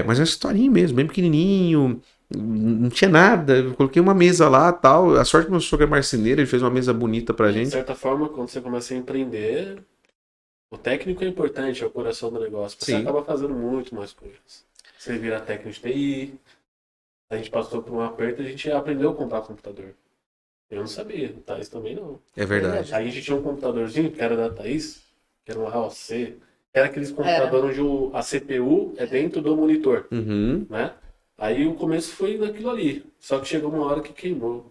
Mas é um escritorinho mesmo, bem pequenininho, não tinha nada. Eu coloquei uma mesa lá tal. A sorte que meu sogro é marceneiro, ele fez uma mesa bonita pra De gente. certa forma, quando você começa a empreender, o técnico é importante, é o coração do negócio. Você Sim. acaba fazendo muito mais coisas. Você vira técnico de TI, a gente passou por um aperto e a gente aprendeu a comprar computador. Eu não sabia, o Thaís também não. É verdade. Aí a gente tinha um computadorzinho, que era da Thaís, que era um AOC, era aqueles computadores onde a CPU é dentro do monitor, Uhum. né? Aí o começo foi naquilo ali, só que chegou uma hora que queimou.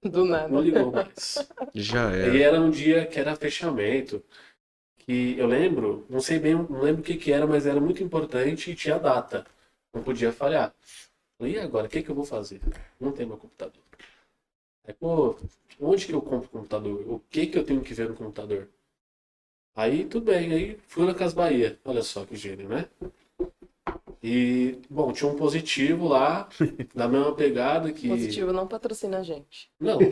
Do nada. Não ligou mais. Já E era. era um dia que era fechamento, que eu lembro, não sei bem, não lembro o que era, mas era muito importante e tinha data. Não podia falhar. Falei, e agora, o que eu vou fazer? Não tem meu computador. Aí, pô, onde que eu compro computador? O que eu tenho que ver no computador? Aí, tudo bem, aí fui na Casas Bahia. Olha só que gênio, né? E, bom, tinha um positivo lá, da mesma pegada que... Positivo não patrocina a gente. Não vou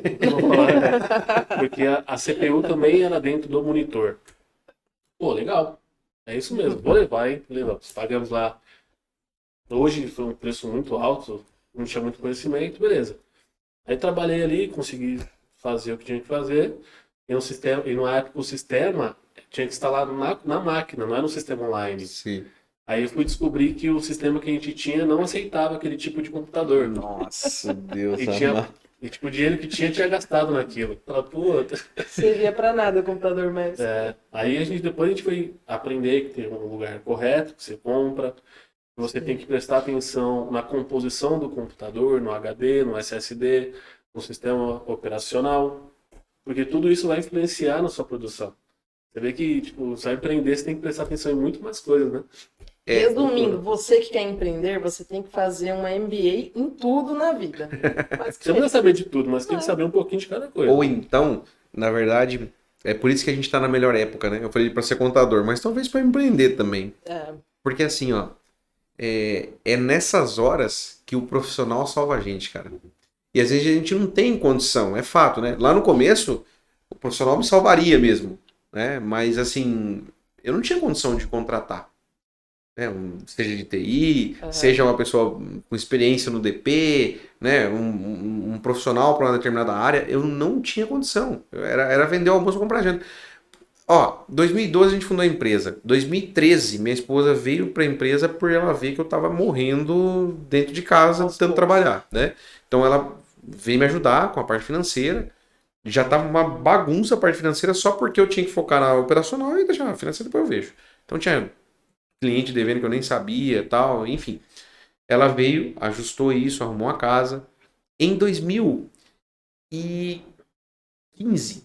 falar, né? Porque a CPU também era dentro do monitor. Pô, legal. É isso mesmo, vou levar, hein? Levamos. Pagamos lá. Hoje foi um preço muito alto, não tinha muito conhecimento, beleza. Aí trabalhei ali, consegui fazer o que tinha que fazer. E na época o sistema tinha que instalar na máquina, não era um sistema online. Sim. Aí eu fui descobrir que o sistema que a gente tinha não aceitava aquele tipo de computador. Nossa, Deus E tipo, o dinheiro que tinha gastado naquilo. Fala, puta. Servia pra nada o computador mais. Aí depois a gente foi aprender que tem um lugar correto que você compra. Você tem que prestar atenção na composição do computador, no HD, no SSD, no sistema operacional, porque tudo isso vai influenciar na sua produção. Você vê que, tipo, você vai empreender, você tem que prestar atenção em muito mais coisas, né? Resumindo, você que quer empreender, você tem que fazer uma MBA em tudo na vida. Você não precisa saber de tudo, mas tem que saber um pouquinho de cada coisa. Ou então, na verdade, é por isso que a gente tá na melhor época, né? Eu falei pra ser contador, mas talvez pra empreender também. Porque assim, ó, é nessas horas que o profissional salva a gente, cara. E às vezes a gente não tem condição, é fato, né? Lá no começo, o profissional me salvaria mesmo, né? Mas assim, eu não tinha condição de contratar. Né? Seja de TI, seja uma pessoa com experiência no DP, né? Um profissional para uma determinada área, eu não tinha condição. Era vender o almoço e comprar janta. Ó, 2012 a gente fundou a empresa. 2013, minha esposa veio para a empresa por ela ver que eu tava morrendo dentro de casa, tentando trabalhar, né? Então ela veio me ajudar com a parte financeira. Já tava uma bagunça a parte financeira só porque eu tinha que focar na operacional e deixar a financeira depois eu vejo. Então tinha cliente devendo que eu nem sabia, tal, enfim. Ela veio, ajustou isso, arrumou a casa. Em 2015,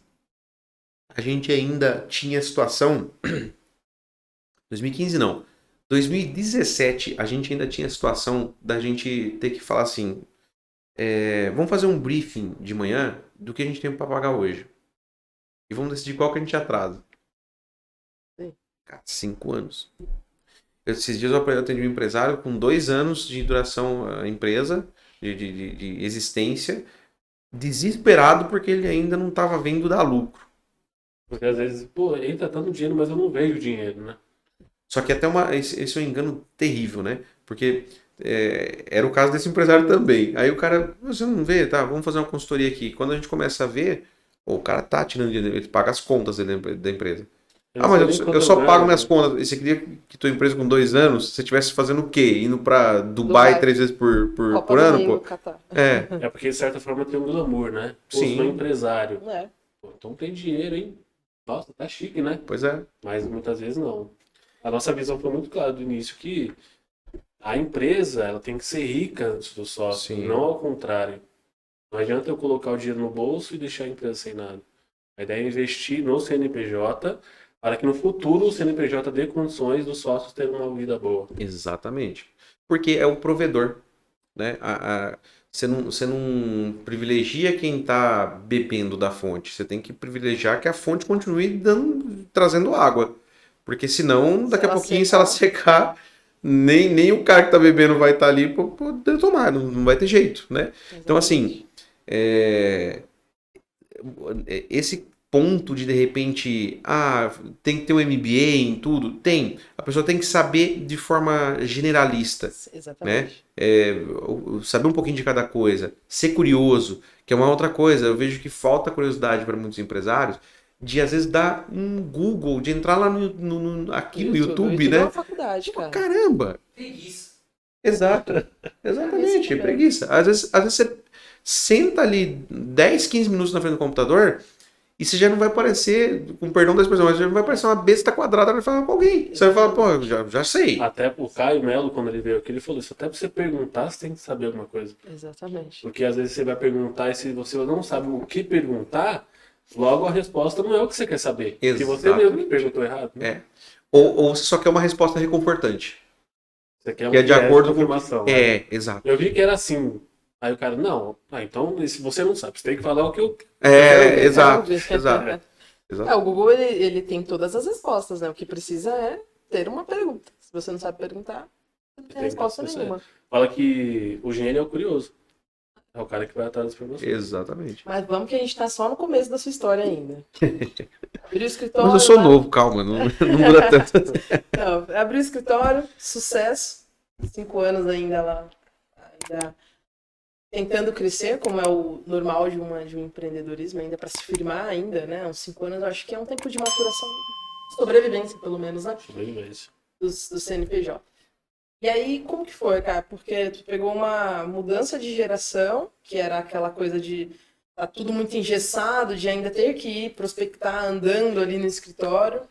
a gente ainda tinha a situação... 2015 não. 2017, a gente ainda tinha a situação da gente ter que falar assim, vamos fazer um briefing de manhã do que a gente tem para pagar hoje. E vamos decidir qual que a gente atrasa. Sim. Cara, 5 anos. Esses dias eu atendi um empresário com 2 anos de duração a empresa, de existência, desesperado porque ele ainda não estava vendo dar lucro. Porque às vezes, pô, entra tanto dinheiro, mas eu não vejo dinheiro, né? Só que até esse é um engano terrível, né? Porque era o caso desse empresário também. Aí o cara, você não vê, tá? Vamos fazer uma consultoria aqui. Quando a gente começa a ver, o cara tá tirando dinheiro, ele paga as contas da empresa. Mas eu só pago minhas contas. E você queria que tua empresa com 2 anos, você estivesse fazendo o quê? Indo pra Dubai 3 vezes por ano, pô? É porque de certa forma tem um glamour, né? Pô, Sim. sou empresário. Pô, então tem dinheiro, hein? Nossa, tá chique, né? Pois é. Mas muitas vezes não. A nossa visão foi muito clara do início que a empresa ela tem que ser rica antes do sócio, Sim. não ao contrário. Não adianta eu colocar o dinheiro no bolso e deixar a empresa sem nada. A ideia é investir no CNPJ para que no futuro o CNPJ dê condições dos sócios terem uma vida boa. Exatamente. porque é o provedor, né? Você não privilegia quem está bebendo da fonte, você tem que privilegiar que a fonte continue trazendo água, porque senão, daqui a pouquinho, se ela secar, nem o cara que está bebendo vai estar ali para poder tomar, não vai ter jeito, né? Então, assim, esse ponto de repente, tem que ter um MBA em tudo, tem. A pessoa tem que saber de forma generalista, Exatamente. né? Saber um pouquinho de cada coisa, ser curioso, que é uma outra coisa. Eu vejo que falta curiosidade para muitos empresários, de às vezes dar um Google, de entrar lá aqui no YouTube, É né? uma faculdade, cara. Caramba! Preguiça. Exato. Exatamente, preguiça. Às vezes você senta ali 10, 15 minutos na frente do computador e você já não vai parecer, com perdão da expressão, mas já não vai parecer uma besta quadrada para falar com alguém. Você vai falar, pô, já sei. Até o Caio Melo, quando ele veio aqui, ele falou isso. Até pra você perguntar, você tem que saber alguma coisa. Exatamente. Porque às vezes você vai perguntar e se você não sabe o que perguntar, logo a resposta não é o que você quer saber. Porque você mesmo que perguntou errado. Né? Ou você só quer uma resposta reconfortante. Você quer Que é de acordo com informação. Exato. Eu vi que era assim. Aí o cara, não. Então, se você não sabe, você tem que falar o que eu Exato. O Google, ele tem todas as respostas, né? O que precisa é ter uma pergunta. Se você não sabe perguntar, não tem resposta nenhuma. Fala que o gênio é o curioso. É o cara que vai atrás das informações. Exatamente. Mas vamos que a gente tá só no começo da sua história ainda. Abriu o escritório. Mas eu sou novo, calma, não dura tanto. Não, abriu o escritório, sucesso. 5 anos ainda lá. Ainda tentando crescer, como é o normal de um empreendedorismo, ainda para se firmar ainda, né? Uns 5 anos, eu acho que é um tempo de maturação, sobrevivência, pelo menos, né? Sobrevivência. Do CNPJ. E aí, como que foi, cara? Porque tu pegou uma mudança de geração, que era aquela coisa de tá tudo muito engessado, de ainda ter que ir prospectar andando ali no escritório,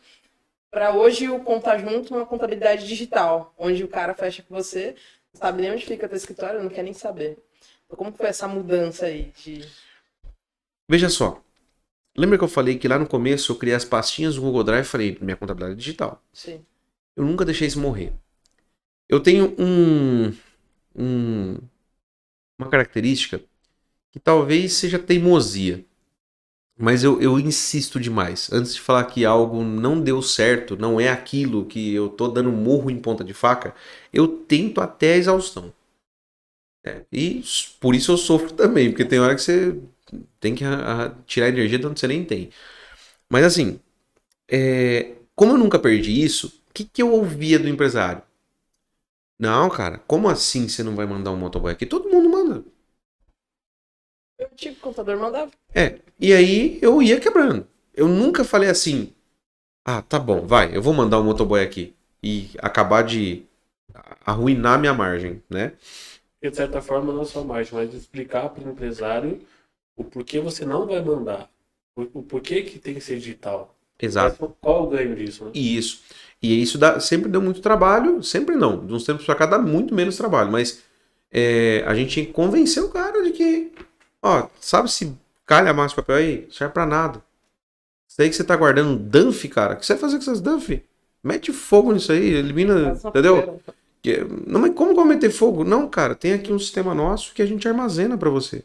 para hoje o Conta Junto uma contabilidade digital, onde o cara fecha com você, não sabe nem onde fica teu escritório, não quer nem saber. Então, como foi essa mudança aí? Veja só. Lembra que eu falei que lá no começo eu criei as pastinhas do Google Drive e falei, minha contabilidade digital. Sim. Eu nunca deixei isso morrer. Eu tenho uma característica que talvez seja teimosia. Mas eu insisto demais. Antes de falar que algo não deu certo, não é aquilo que eu tô dando murro em ponta de faca, eu tento até a exaustão. E por isso eu sofro também, porque tem hora que você tem que tirar energia de onde você nem tem. Mas assim, como eu nunca perdi isso, o que eu ouvia do empresário? Não, cara, como assim você não vai mandar um motoboy aqui? Todo mundo manda. O antigo contador mandava. E aí eu ia quebrando. Eu nunca falei assim, tá bom, vai, eu vou mandar um motoboy aqui. E acabar de arruinar minha margem, né? E de certa forma, não só margem, mas explicar para o empresário o porquê você não vai mandar. O porquê que tem que ser digital. Exato. Qual o ganho disso, né? Isso. E isso sempre deu muito trabalho, sempre não. De uns tempos pra cá dá muito menos trabalho, mas a gente tinha que convencer o cara de que, sabe se calha mais papel aí? Não serve pra nada. Isso aí que você tá guardando dump, cara, o que você vai fazer com essas dump? Mete fogo nisso aí, elimina, entendeu? Não, mas como que eu vou meter fogo? Não, cara, tem aqui um sistema nosso que a gente armazena pra você.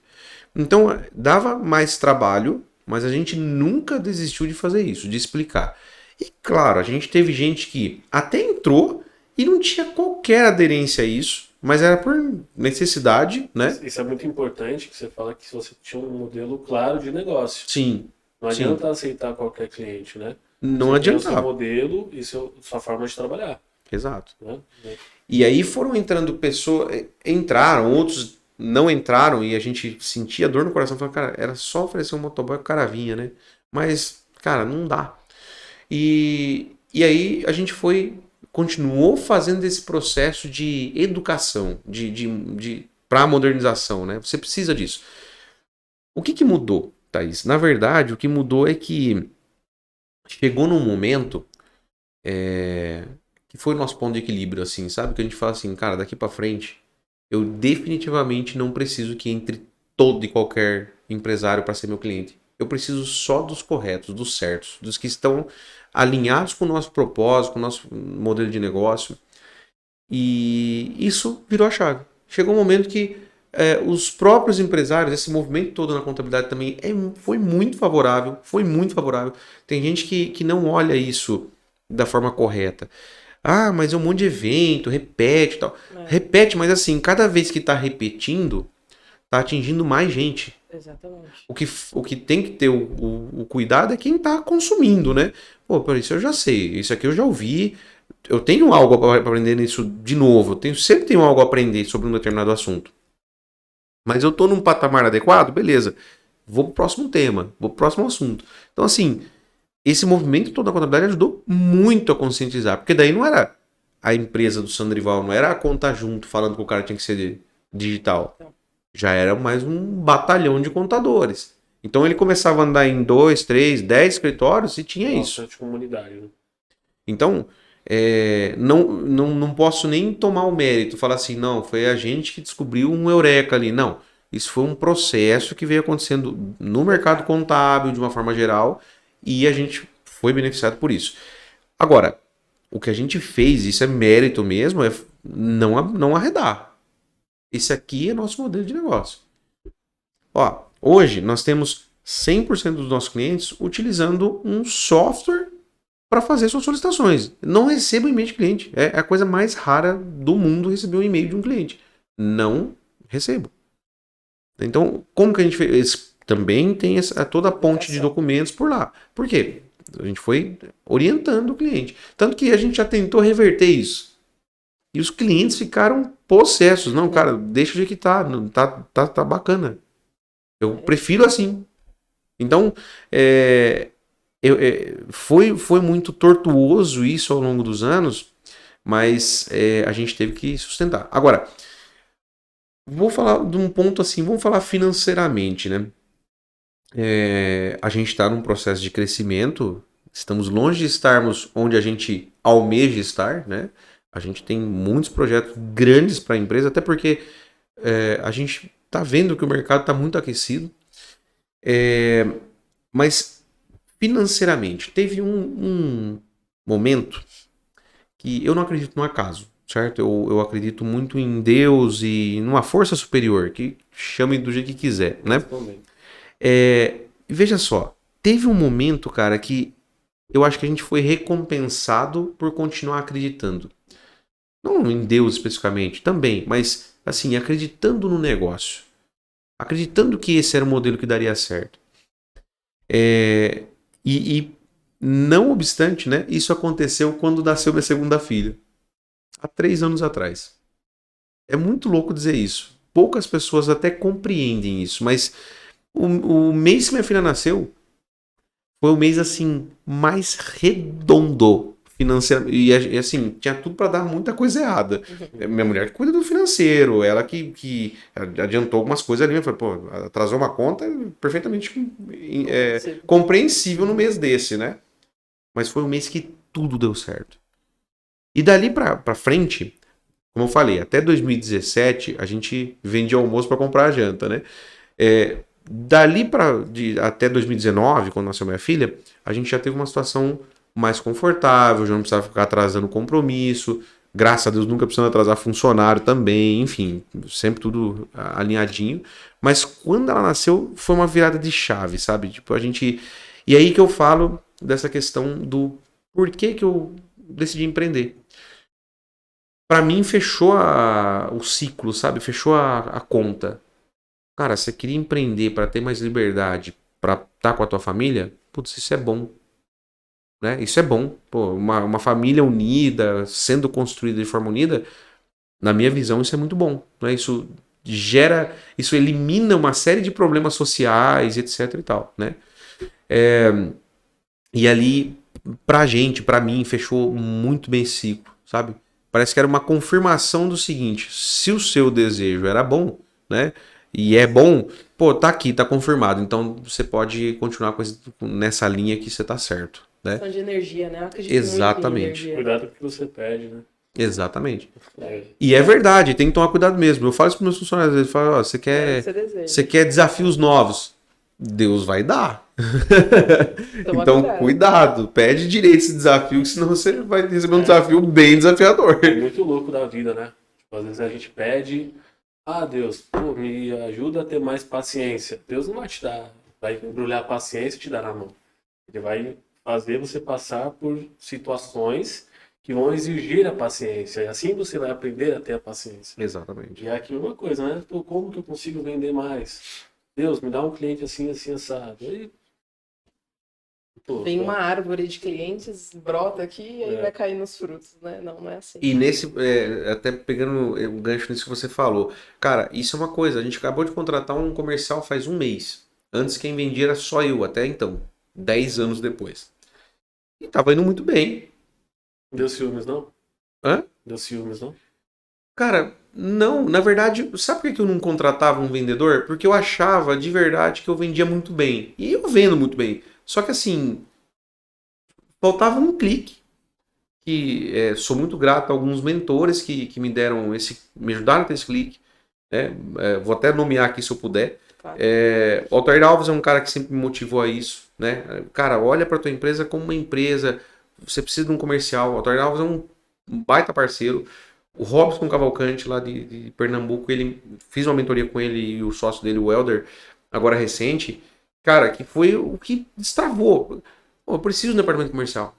Então, dava mais trabalho, mas a gente nunca desistiu de fazer isso, de explicar. E claro, a gente teve gente que até entrou e não tinha qualquer aderência a isso, mas era por necessidade, né? Isso é muito importante, que você fala que você tinha um modelo claro de negócio. Sim. Não adianta aceitar qualquer cliente, né? Não você adianta. Tem o seu modelo e sua forma de trabalhar. Exato. Né? E aí foram entrando pessoas, entraram, outros não entraram e a gente sentia dor no coração, falando, cara, era só oferecer um motoboy que o cara vinha, né? Mas, cara, não dá. E aí a gente continuou fazendo esse processo de educação, para a modernização, né? Você precisa disso. O que mudou, Thaís? Na verdade, o que mudou é que chegou num momento que foi o nosso ponto de equilíbrio, assim, sabe? Que a gente fala assim, cara, daqui para frente, eu definitivamente não preciso que entre todo e qualquer empresário para ser meu cliente. Eu preciso só dos corretos, dos certos, dos que estão alinhados com o nosso propósito, com o nosso modelo de negócio. E isso virou a chave. Chegou um momento que os próprios empresários, esse movimento todo na contabilidade também foi muito favorável, foi muito favorável. Tem gente que não olha isso da forma correta. Ah, mas é um monte de evento, repete e tal. Repete, mas assim, cada vez que está repetindo, está atingindo mais gente. Exatamente. O que tem que ter o cuidado é quem está consumindo, né? Pô, por isso eu já sei, isso aqui eu já ouvi, eu tenho algo para aprender nisso de novo, sempre tenho algo a aprender sobre um determinado assunto. Mas eu estou num patamar adequado, beleza. Vou pro próximo tema, vou pro próximo assunto. Então, assim, esse movimento todo da contabilidade ajudou muito a conscientizar, porque daí não era a empresa do Sandrival, não era a Conta Junto falando que o cara tinha que ser digital. Já era mais um batalhão de contadores. Então ele começava a andar em 2, 3, 10 escritórios e tinha isso. De comunidade, né? Então, não posso nem tomar o mérito, falar assim, não, foi a gente que descobriu um eureka ali. Não, isso foi um processo que veio acontecendo no mercado contábil de uma forma geral e a gente foi beneficiado por isso. Agora, o que a gente fez, isso é mérito mesmo, é não arredar. Esse aqui é nosso modelo de negócio. Ó, hoje nós temos 100% dos nossos clientes utilizando um software para fazer suas solicitações. Não recebo e-mail de cliente. É a coisa mais rara do mundo receber um e-mail de um cliente. Não recebo. Então, como que a gente fez? Também tem toda a ponte de documentos por lá. Por quê? A gente foi orientando o cliente. Tanto que a gente já tentou reverter isso. E os clientes ficaram possessos. Não, cara, deixa do jeito que tá. Tá bacana. Eu prefiro assim. Então, foi muito tortuoso isso ao longo dos anos, mas a gente teve que sustentar. Agora, vou falar de um ponto assim, vamos falar financeiramente, né? A gente está num processo de crescimento, estamos longe de estarmos onde a gente almeja estar, né? A gente tem muitos projetos grandes para a empresa, até porque a gente está vendo que o mercado está muito aquecido. Mas financeiramente, teve um momento que eu não acredito no acaso, certo? Eu acredito muito em Deus e numa força superior, que chame do jeito que quiser, né? Veja só, teve um momento, cara, que eu acho que a gente foi recompensado por continuar acreditando. Não em Deus especificamente, também, mas assim, acreditando no negócio. Acreditando que esse era o modelo que daria certo. E não obstante, né, isso aconteceu quando nasceu minha segunda filha. Há 3 anos atrás. É muito louco dizer isso. Poucas pessoas até compreendem isso, mas o mês que minha filha nasceu foi o mês assim mais redondo financeiramente. E assim, tinha tudo para dar muita coisa errada. Minha mulher que cuida do financeiro, ela que adiantou algumas coisas ali. Eu falei, pô, atrasou uma conta perfeitamente compreensível no mês desse, né? Mas foi um mês que tudo deu certo. E dali pra frente, como eu falei, até 2017 a gente vendia almoço para comprar a janta, né? Dali até 2019, quando nasceu minha filha, a gente já teve uma situação mais confortável, já não precisava ficar atrasando compromisso, graças a Deus nunca precisava atrasar funcionário também, enfim, sempre tudo alinhadinho. Mas quando ela nasceu, foi uma virada de chave, sabe? Tipo, E aí que eu falo dessa questão do porquê que eu decidi empreender. Pra mim, fechou o ciclo, sabe? Fechou a conta. Cara, você queria empreender para ter mais liberdade, para estar com a tua família? Putz, isso é bom. Né? Isso é bom. Pô, uma família unida, sendo construída de forma unida, na minha visão, isso é muito bom. Né? Isso elimina uma série de problemas sociais, etc e tal. Né? E ali, pra mim, fechou muito bem esse ciclo, sabe? Parece que era uma confirmação do seguinte: se o seu desejo era bom, né? E é bom, pô, tá aqui, tá confirmado. Então você pode continuar nessa linha que você tá certo. Né? Questão de energia, né? Eu acredito Exatamente. Muito em Cuidado com o que você pede, né? Exatamente. E é verdade, tem que tomar cuidado mesmo. Eu falo isso para meus funcionários, eles falam, ó, você quer desafios novos. Deus vai dar. Toma Então, cuidado. cuidado, pede direito esse desafio, que senão você vai receber um desafio bem desafiador. É muito louco da vida, né? Tipo, às vezes a gente pede, Deus, pô, me ajuda a ter mais paciência. Deus não vai te dar, vai embrulhar a paciência e te dar na mão. Ele vai fazer você passar por situações que vão exigir a paciência. E assim você vai aprender a ter a paciência. Exatamente. E é aquilo uma coisa, né? Pô, como que eu consigo vender mais? Deus, me dá um cliente assim, assim, assado. Aí, pô, Vem uma árvore de clientes, brota aqui e aí É. vai cair nos frutos, né? Não, não é assim. E até pegando um gancho nisso que você falou, cara, isso é uma coisa, a gente acabou de contratar um comercial faz um mês. Antes quem vendia era só eu, até então, 10 anos depois. E tava indo muito bem. Deu ciúmes, não? Hã? Deu ciúmes, não? Cara, não, na verdade, sabe por que eu não contratava um vendedor? Porque eu achava de verdade que eu vendia muito bem. E eu vendo muito bem. Só que assim, faltava um clique. Sou muito grato a alguns mentores que me deram me ajudaram a ter esse clique. Né? Vou até nomear aqui se eu puder. Claro. O Altair Alves é um cara que sempre me motivou a isso. Né? Cara, olha para tua empresa como uma empresa. Você precisa de um comercial. O Altair Alves é um baita parceiro. O Robson Cavalcante, lá de Pernambuco, fiz uma mentoria com ele e o sócio dele, o Elder, agora recente. Cara, que foi o que destravou. Pô, eu preciso de um departamento comercial.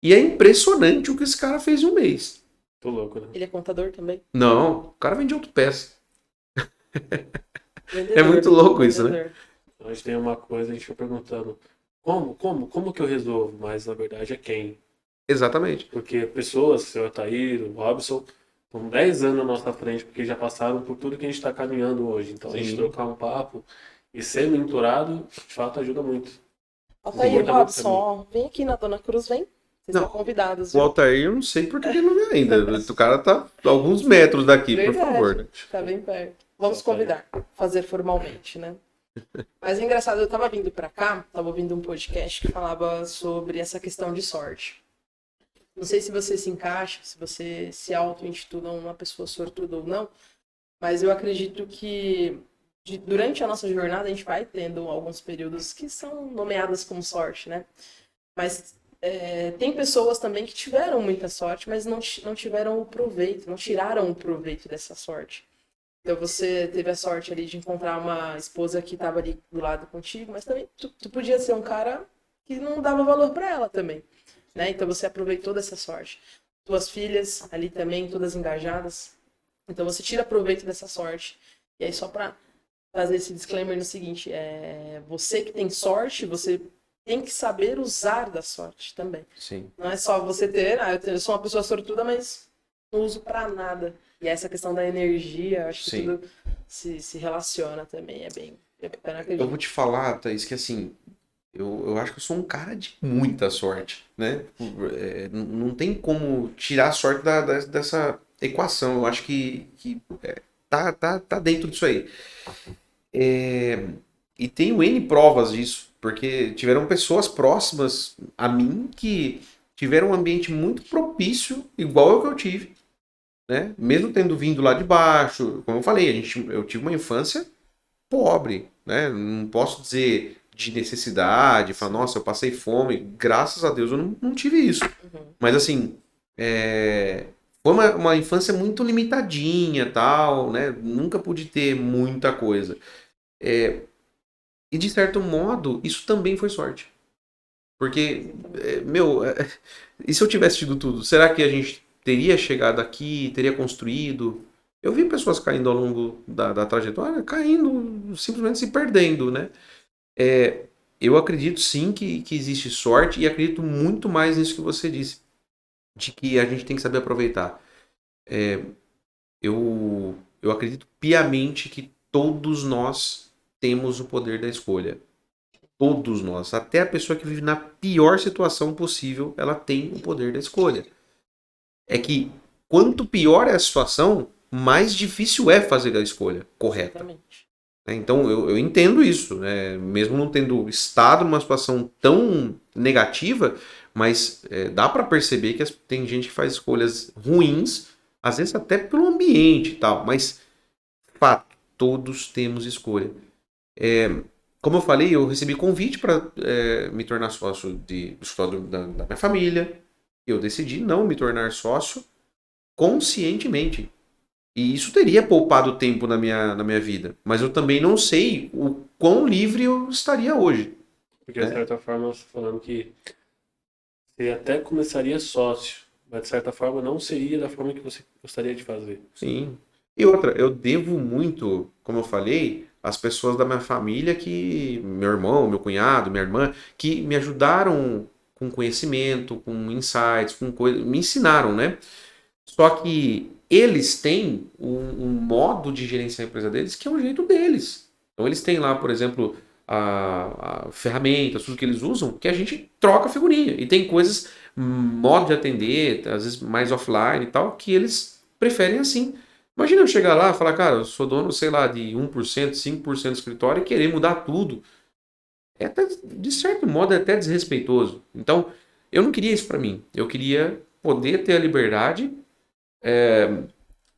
E é impressionante o que esse cara fez em um mês. Tô louco, né? Ele é contador também? Não, o cara vende autopeça. Vendedor, É muito louco isso, né? vendedor. Então, a gente tem uma coisa, a gente fica perguntando como que eu resolvo? Mas na verdade é quem? Exatamente. Porque pessoas, o seu Otair, o Robson, estão 10 anos na nossa frente, porque já passaram por tudo que a gente está caminhando hoje. Então a gente Sim. trocar um papo e ser mentorado, de fato, ajuda muito. Altair, Muito Robson, bom. ó, vem aqui na Dona Cruz, vem. Vocês Não, são convidados. O Viu? Altair, eu não sei por que ele não vem ainda. O cara tá a alguns metros daqui, por Verdade, favor. Né? Tá bem perto. Vamos Só tá convidar, fazer formalmente, né? Mas é engraçado, eu tava vindo pra cá, tava ouvindo um podcast que falava sobre essa questão de sorte. Não sei se você se encaixa, se você se auto-intitula uma pessoa sortuda ou não, mas eu acredito que durante a nossa jornada a gente vai tendo alguns períodos que são nomeados como sorte, né? Mas tem pessoas também que tiveram muita sorte, mas não tiveram o proveito, não tiraram o proveito dessa sorte. Então você teve a sorte ali de encontrar uma esposa que estava ali do lado contigo, mas também tu podia ser um cara que não dava valor para ela também, né? Então você aproveitou dessa sorte. Tuas filhas ali também, todas engajadas. Então você tira proveito dessa sorte. E aí só para fazer esse disclaimer no seguinte, você que tem sorte, você tem que saber usar da sorte também. Sim. Não é só você ter, eu sou uma pessoa sortuda, mas não uso pra nada. E essa questão da energia, acho que Sim. tudo se relaciona também, é bem bacana, Eu acredito. vou te falar, Thaís, que assim, eu acho que eu sou um cara de muita sorte, né? Não tem como tirar a sorte dessa equação. Eu acho que tá dentro disso aí. E tenho N provas disso, porque tiveram pessoas próximas a mim que tiveram um ambiente muito propício, igual ao que eu tive, né? Mesmo tendo vindo lá de baixo, como eu falei, eu tive uma infância pobre, né? Não posso dizer de necessidade, falar, nossa, eu passei fome. Graças a Deus eu não tive isso. Mas assim, foi uma infância muito limitadinha, tal, né? Nunca pude ter muita coisa. E de certo modo, isso também foi sorte. Porque, e se eu tivesse tido tudo, será que a gente teria chegado aqui, teria construído? Eu vi pessoas caindo ao longo da trajetória, caindo, simplesmente se perdendo, né? Eu acredito sim que existe sorte e acredito muito mais nisso que você disse, de que a gente tem que saber aproveitar. Eu acredito piamente que todos nós temos o poder da escolha. Todos nós. Até a pessoa que vive na pior situação possível, ela tem o poder da escolha. É que quanto pior é a situação, mais difícil é fazer a escolha correta. Exatamente. Então eu entendo isso, né? Mesmo não tendo estado numa situação tão negativa, mas dá para perceber que tem gente que faz escolhas ruins, às vezes até pelo ambiente e tal, mas fato, todos temos escolha. como eu falei, eu recebi convite para me tornar sócio do escritório da minha família. Eu decidi não me tornar sócio conscientemente. E isso teria poupado tempo na minha vida. Mas eu também não sei o quão livre eu estaria hoje. Porque, de certa forma, você falando que você até começaria sócio, mas, de certa forma, não seria da forma que você gostaria de fazer. Sim. E outra, eu devo muito, como eu falei, às pessoas da minha família meu irmão, meu cunhado, minha irmã, que me ajudaram com conhecimento, com insights, com coisas, me ensinaram, né? Só que eles têm um modo de gerenciar a empresa deles que é o jeito deles. Então eles têm lá, por exemplo, a ferramentas, tudo que eles usam, que a gente troca figurinha. E tem coisas, modo de atender, às vezes mais offline e tal, que eles preferem assim. Imagina eu chegar lá e falar, cara, eu sou dono, sei lá, de 1%, 5% do escritório e querer mudar tudo. É até, de certo modo, é até desrespeitoso. Então, eu não queria isso para mim. Eu queria poder ter a liberdade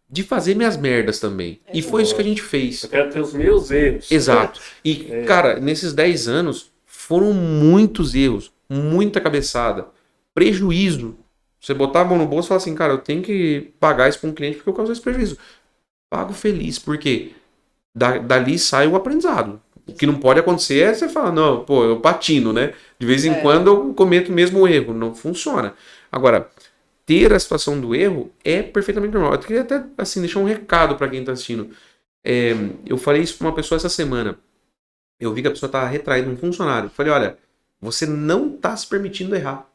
de fazer minhas merdas também. E foi isso que a gente fez. Eu quero ter os meus erros. Exato. E, cara, nesses 10 anos, foram muitos erros, muita cabeçada, prejuízo. Você botar a mão no bolso e falar assim, cara, eu tenho que pagar isso para um cliente porque eu causei esse prejuízo. Pago feliz, porque dali sai o aprendizado. O que não pode acontecer é você falar, não, pô, eu patino, né? De vez em quando eu cometo o mesmo erro. Não funciona. Agora, ter a situação do erro é perfeitamente normal. Eu queria até, assim, deixar um recado para quem está assistindo. Eu falei isso para uma pessoa essa semana. Eu vi que a pessoa estava retraindo um funcionário. Eu falei, olha, você não está se permitindo errar.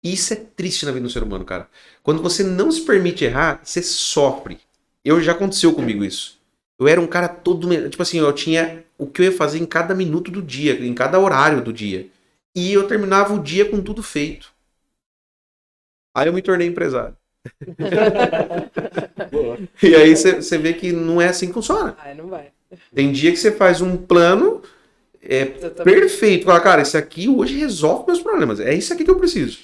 Isso é triste na vida do ser humano, cara. Quando você não se permite errar, você sofre. Já aconteceu comigo isso. Eu era um cara todo... Tipo assim, eu tinha o que eu ia fazer em cada minuto do dia, em cada horário do dia. E eu terminava o dia com tudo feito. Aí eu me tornei empresário. E aí você vê que não é assim que funciona. Não vai. Tem dia que você faz um plano perfeito. Fala, cara, esse aqui hoje resolve meus problemas. É isso aqui que eu preciso.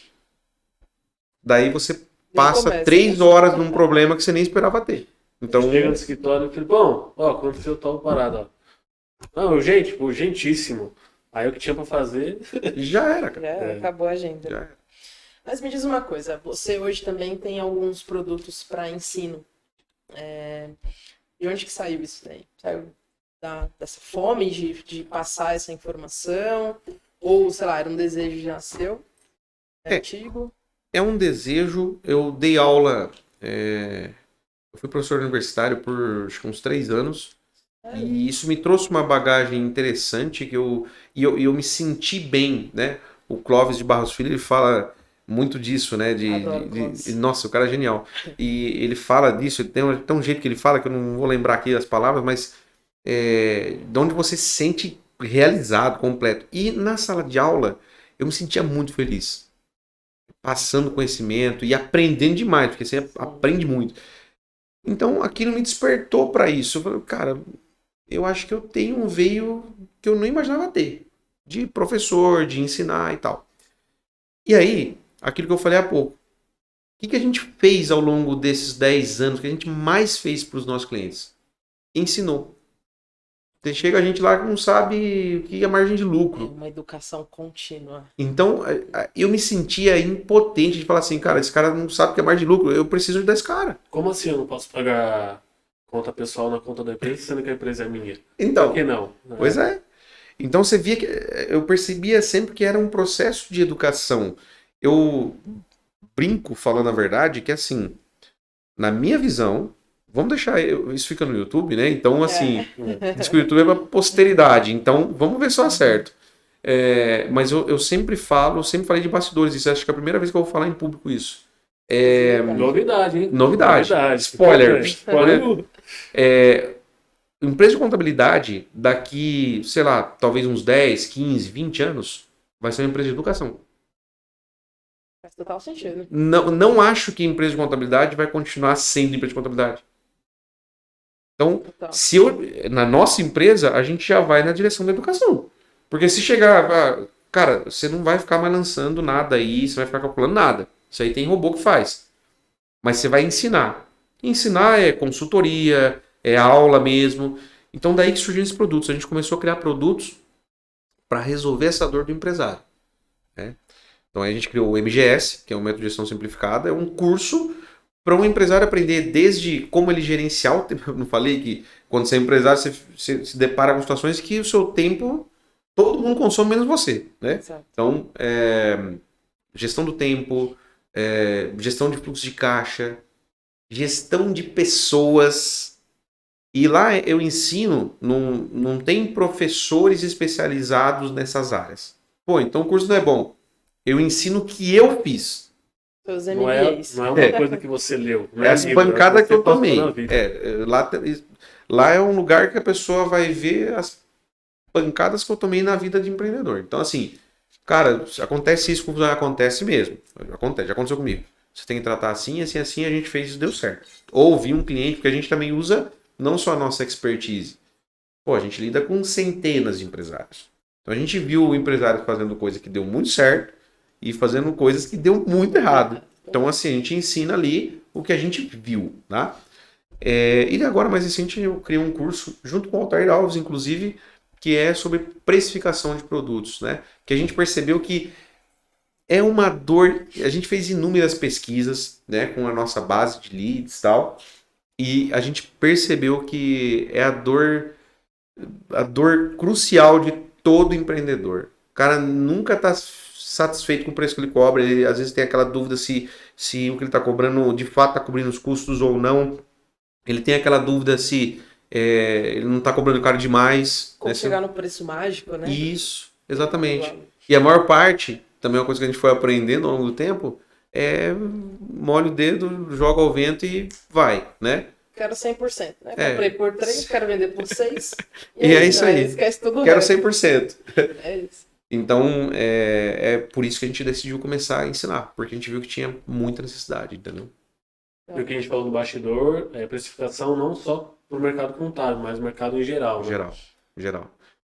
Daí você passa 3 horas num problema que você nem esperava ter. Então, chega no escritório e fala, bom, aconteceu tal parada, Não, urgentíssimo. Aí o que tinha pra fazer... Já era, cara. Acabou a agenda. Já era. Mas me diz uma coisa, você hoje também tem alguns produtos para ensino. De onde que saiu isso daí? Saiu dessa fome de passar essa informação? Ou, sei lá, era um desejo que já nasceu? Antigo? É um desejo. Eu dei aula... Eu fui professor universitário por acho que uns 3 anos. E isso me trouxe uma bagagem interessante que eu me senti bem, né? O Clóvis de Barros Filho, ele fala muito disso, né? Nossa, o cara é genial. E ele fala disso, tem um jeito que ele fala, que eu não vou lembrar aqui as palavras, mas de onde você se sente realizado, completo. E na sala de aula, eu me sentia muito feliz. Passando conhecimento e aprendendo demais, porque você aprende muito. Então, aquilo me despertou para isso. Eu falei, cara, eu acho que eu tenho um veio que eu não imaginava ter. De professor, de ensinar e tal. E aí, aquilo que eu falei há pouco. O que a gente fez ao longo desses 10 anos? O que a gente mais fez para os nossos clientes? Ensinou. Chega a gente lá que não sabe o que é margem de lucro. Uma educação contínua. Então, eu me sentia impotente de falar assim, cara, esse cara não sabe o que é margem de lucro, eu preciso ajudar esse cara. Como assim eu não posso pagar conta pessoal na conta da empresa, sendo que a empresa é minha? Então, por que não? Pois é. Então você via que eu percebia sempre que era um processo de educação. Eu brinco falando a verdade que assim, na minha visão, vamos deixar isso fica no YouTube, né? Então assim, diz que o YouTube é para posteridade. Então vamos ver se eu acerto. Mas eu sempre falei de bastidores. Isso acho que é a primeira vez que eu vou falar em público isso. Novidade, hein? Novidade. Spoiler. Empresa de contabilidade, daqui, sei lá, talvez uns 10, 15, 20 anos, vai ser uma empresa de educação. Faz total sentido. Não acho que a empresa de contabilidade vai continuar sendo empresa de contabilidade. Então, na nossa empresa, a gente já vai na direção da educação. Porque se chegar, cara, você não vai ficar mais lançando nada aí, você vai ficar calculando nada. Isso aí tem robô que faz. Mas você vai ensinar. Ensinar é consultoria, é aula mesmo. Então daí que surgiram esses produtos. A gente começou a criar produtos para resolver essa dor do empresário, né? Então, aí a gente criou o MGS, que é o Método de Gestão Simplificada, é um curso para um empresário aprender desde como ele gerenciar o tempo. Eu não falei que quando você é empresário, você se depara com situações que o seu tempo, todo mundo consome menos você, né? Exato. Então, gestão do tempo, gestão de fluxo de caixa, gestão de pessoas. E lá eu ensino, não tem professores especializados nessas áreas. Pô, então o curso não é bom. Eu ensino o que eu fiz. Seus Não é MBAs. uma coisa que você leu. Não É as livro, pancadas que eu você passou tomei. na vida. Lá é um lugar que a pessoa vai ver as pancadas que eu tomei na vida de empreendedor. Então, assim, cara, acontece isso com você, acontece mesmo. Acontece, já aconteceu comigo. Você tem que tratar assim, assim, assim, a gente fez isso, deu certo. Ou vi um cliente, porque a gente também usa não só a nossa expertise. Pô, a gente lida com centenas de empresários. Então a gente viu empresários fazendo coisa que deu muito certo e fazendo coisas que deu muito errado. Então, assim, a gente ensina ali o que a gente viu, tá? E agora, mais recente, eu criei um curso junto com o Altair Alves, inclusive, que é sobre precificação de produtos, né? Que a gente percebeu que é uma dor. A gente fez inúmeras pesquisas, né, com a nossa base de leads e tal, e a gente percebeu que é a dor crucial de todo empreendedor. O cara nunca está satisfeito com o preço que ele cobra, ele às vezes tem aquela dúvida se o que ele está cobrando de fato está cobrindo os custos ou não. Ele tem aquela dúvida se ele não está cobrando caro demais. Como né? chegar no preço mágico, né? Isso, exatamente. E a maior parte, também uma coisa que a gente foi aprendendo ao longo do tempo, molha o dedo, joga ao vento e vai, né? Quero 100%, né? Comprei por 3, quero vender por 6. E é isso aí. Esquece tudo o Quero resto. 100%. É isso. Então, é por isso que a gente decidiu começar a ensinar, porque a gente viu que tinha muita necessidade, entendeu? E o que a gente falou do bastidor é precificação não só para o mercado contábil, mas no mercado em geral. Né? Geral.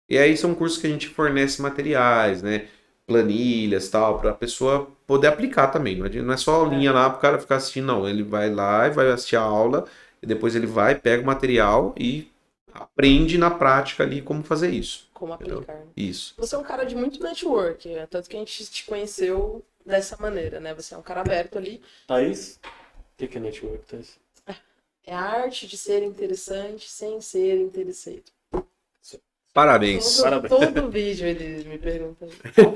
E aí são cursos que a gente fornece materiais, né? Planilhas, tal, para a pessoa poder aplicar também. Não é só linha lá para o cara ficar assistindo, não. Ele vai lá e vai assistir a aula, e depois ele vai, pega o material e aprende na prática ali como fazer isso. Como aplicar. Né? Isso. Você é um cara de muito network, tanto que a gente te conheceu dessa maneira, né? Você é um cara aberto ali. Thaís, o que é network, Thaís? É a arte de ser interessante sem ser interessante. Parabéns. Todo vídeo ele me pergunta.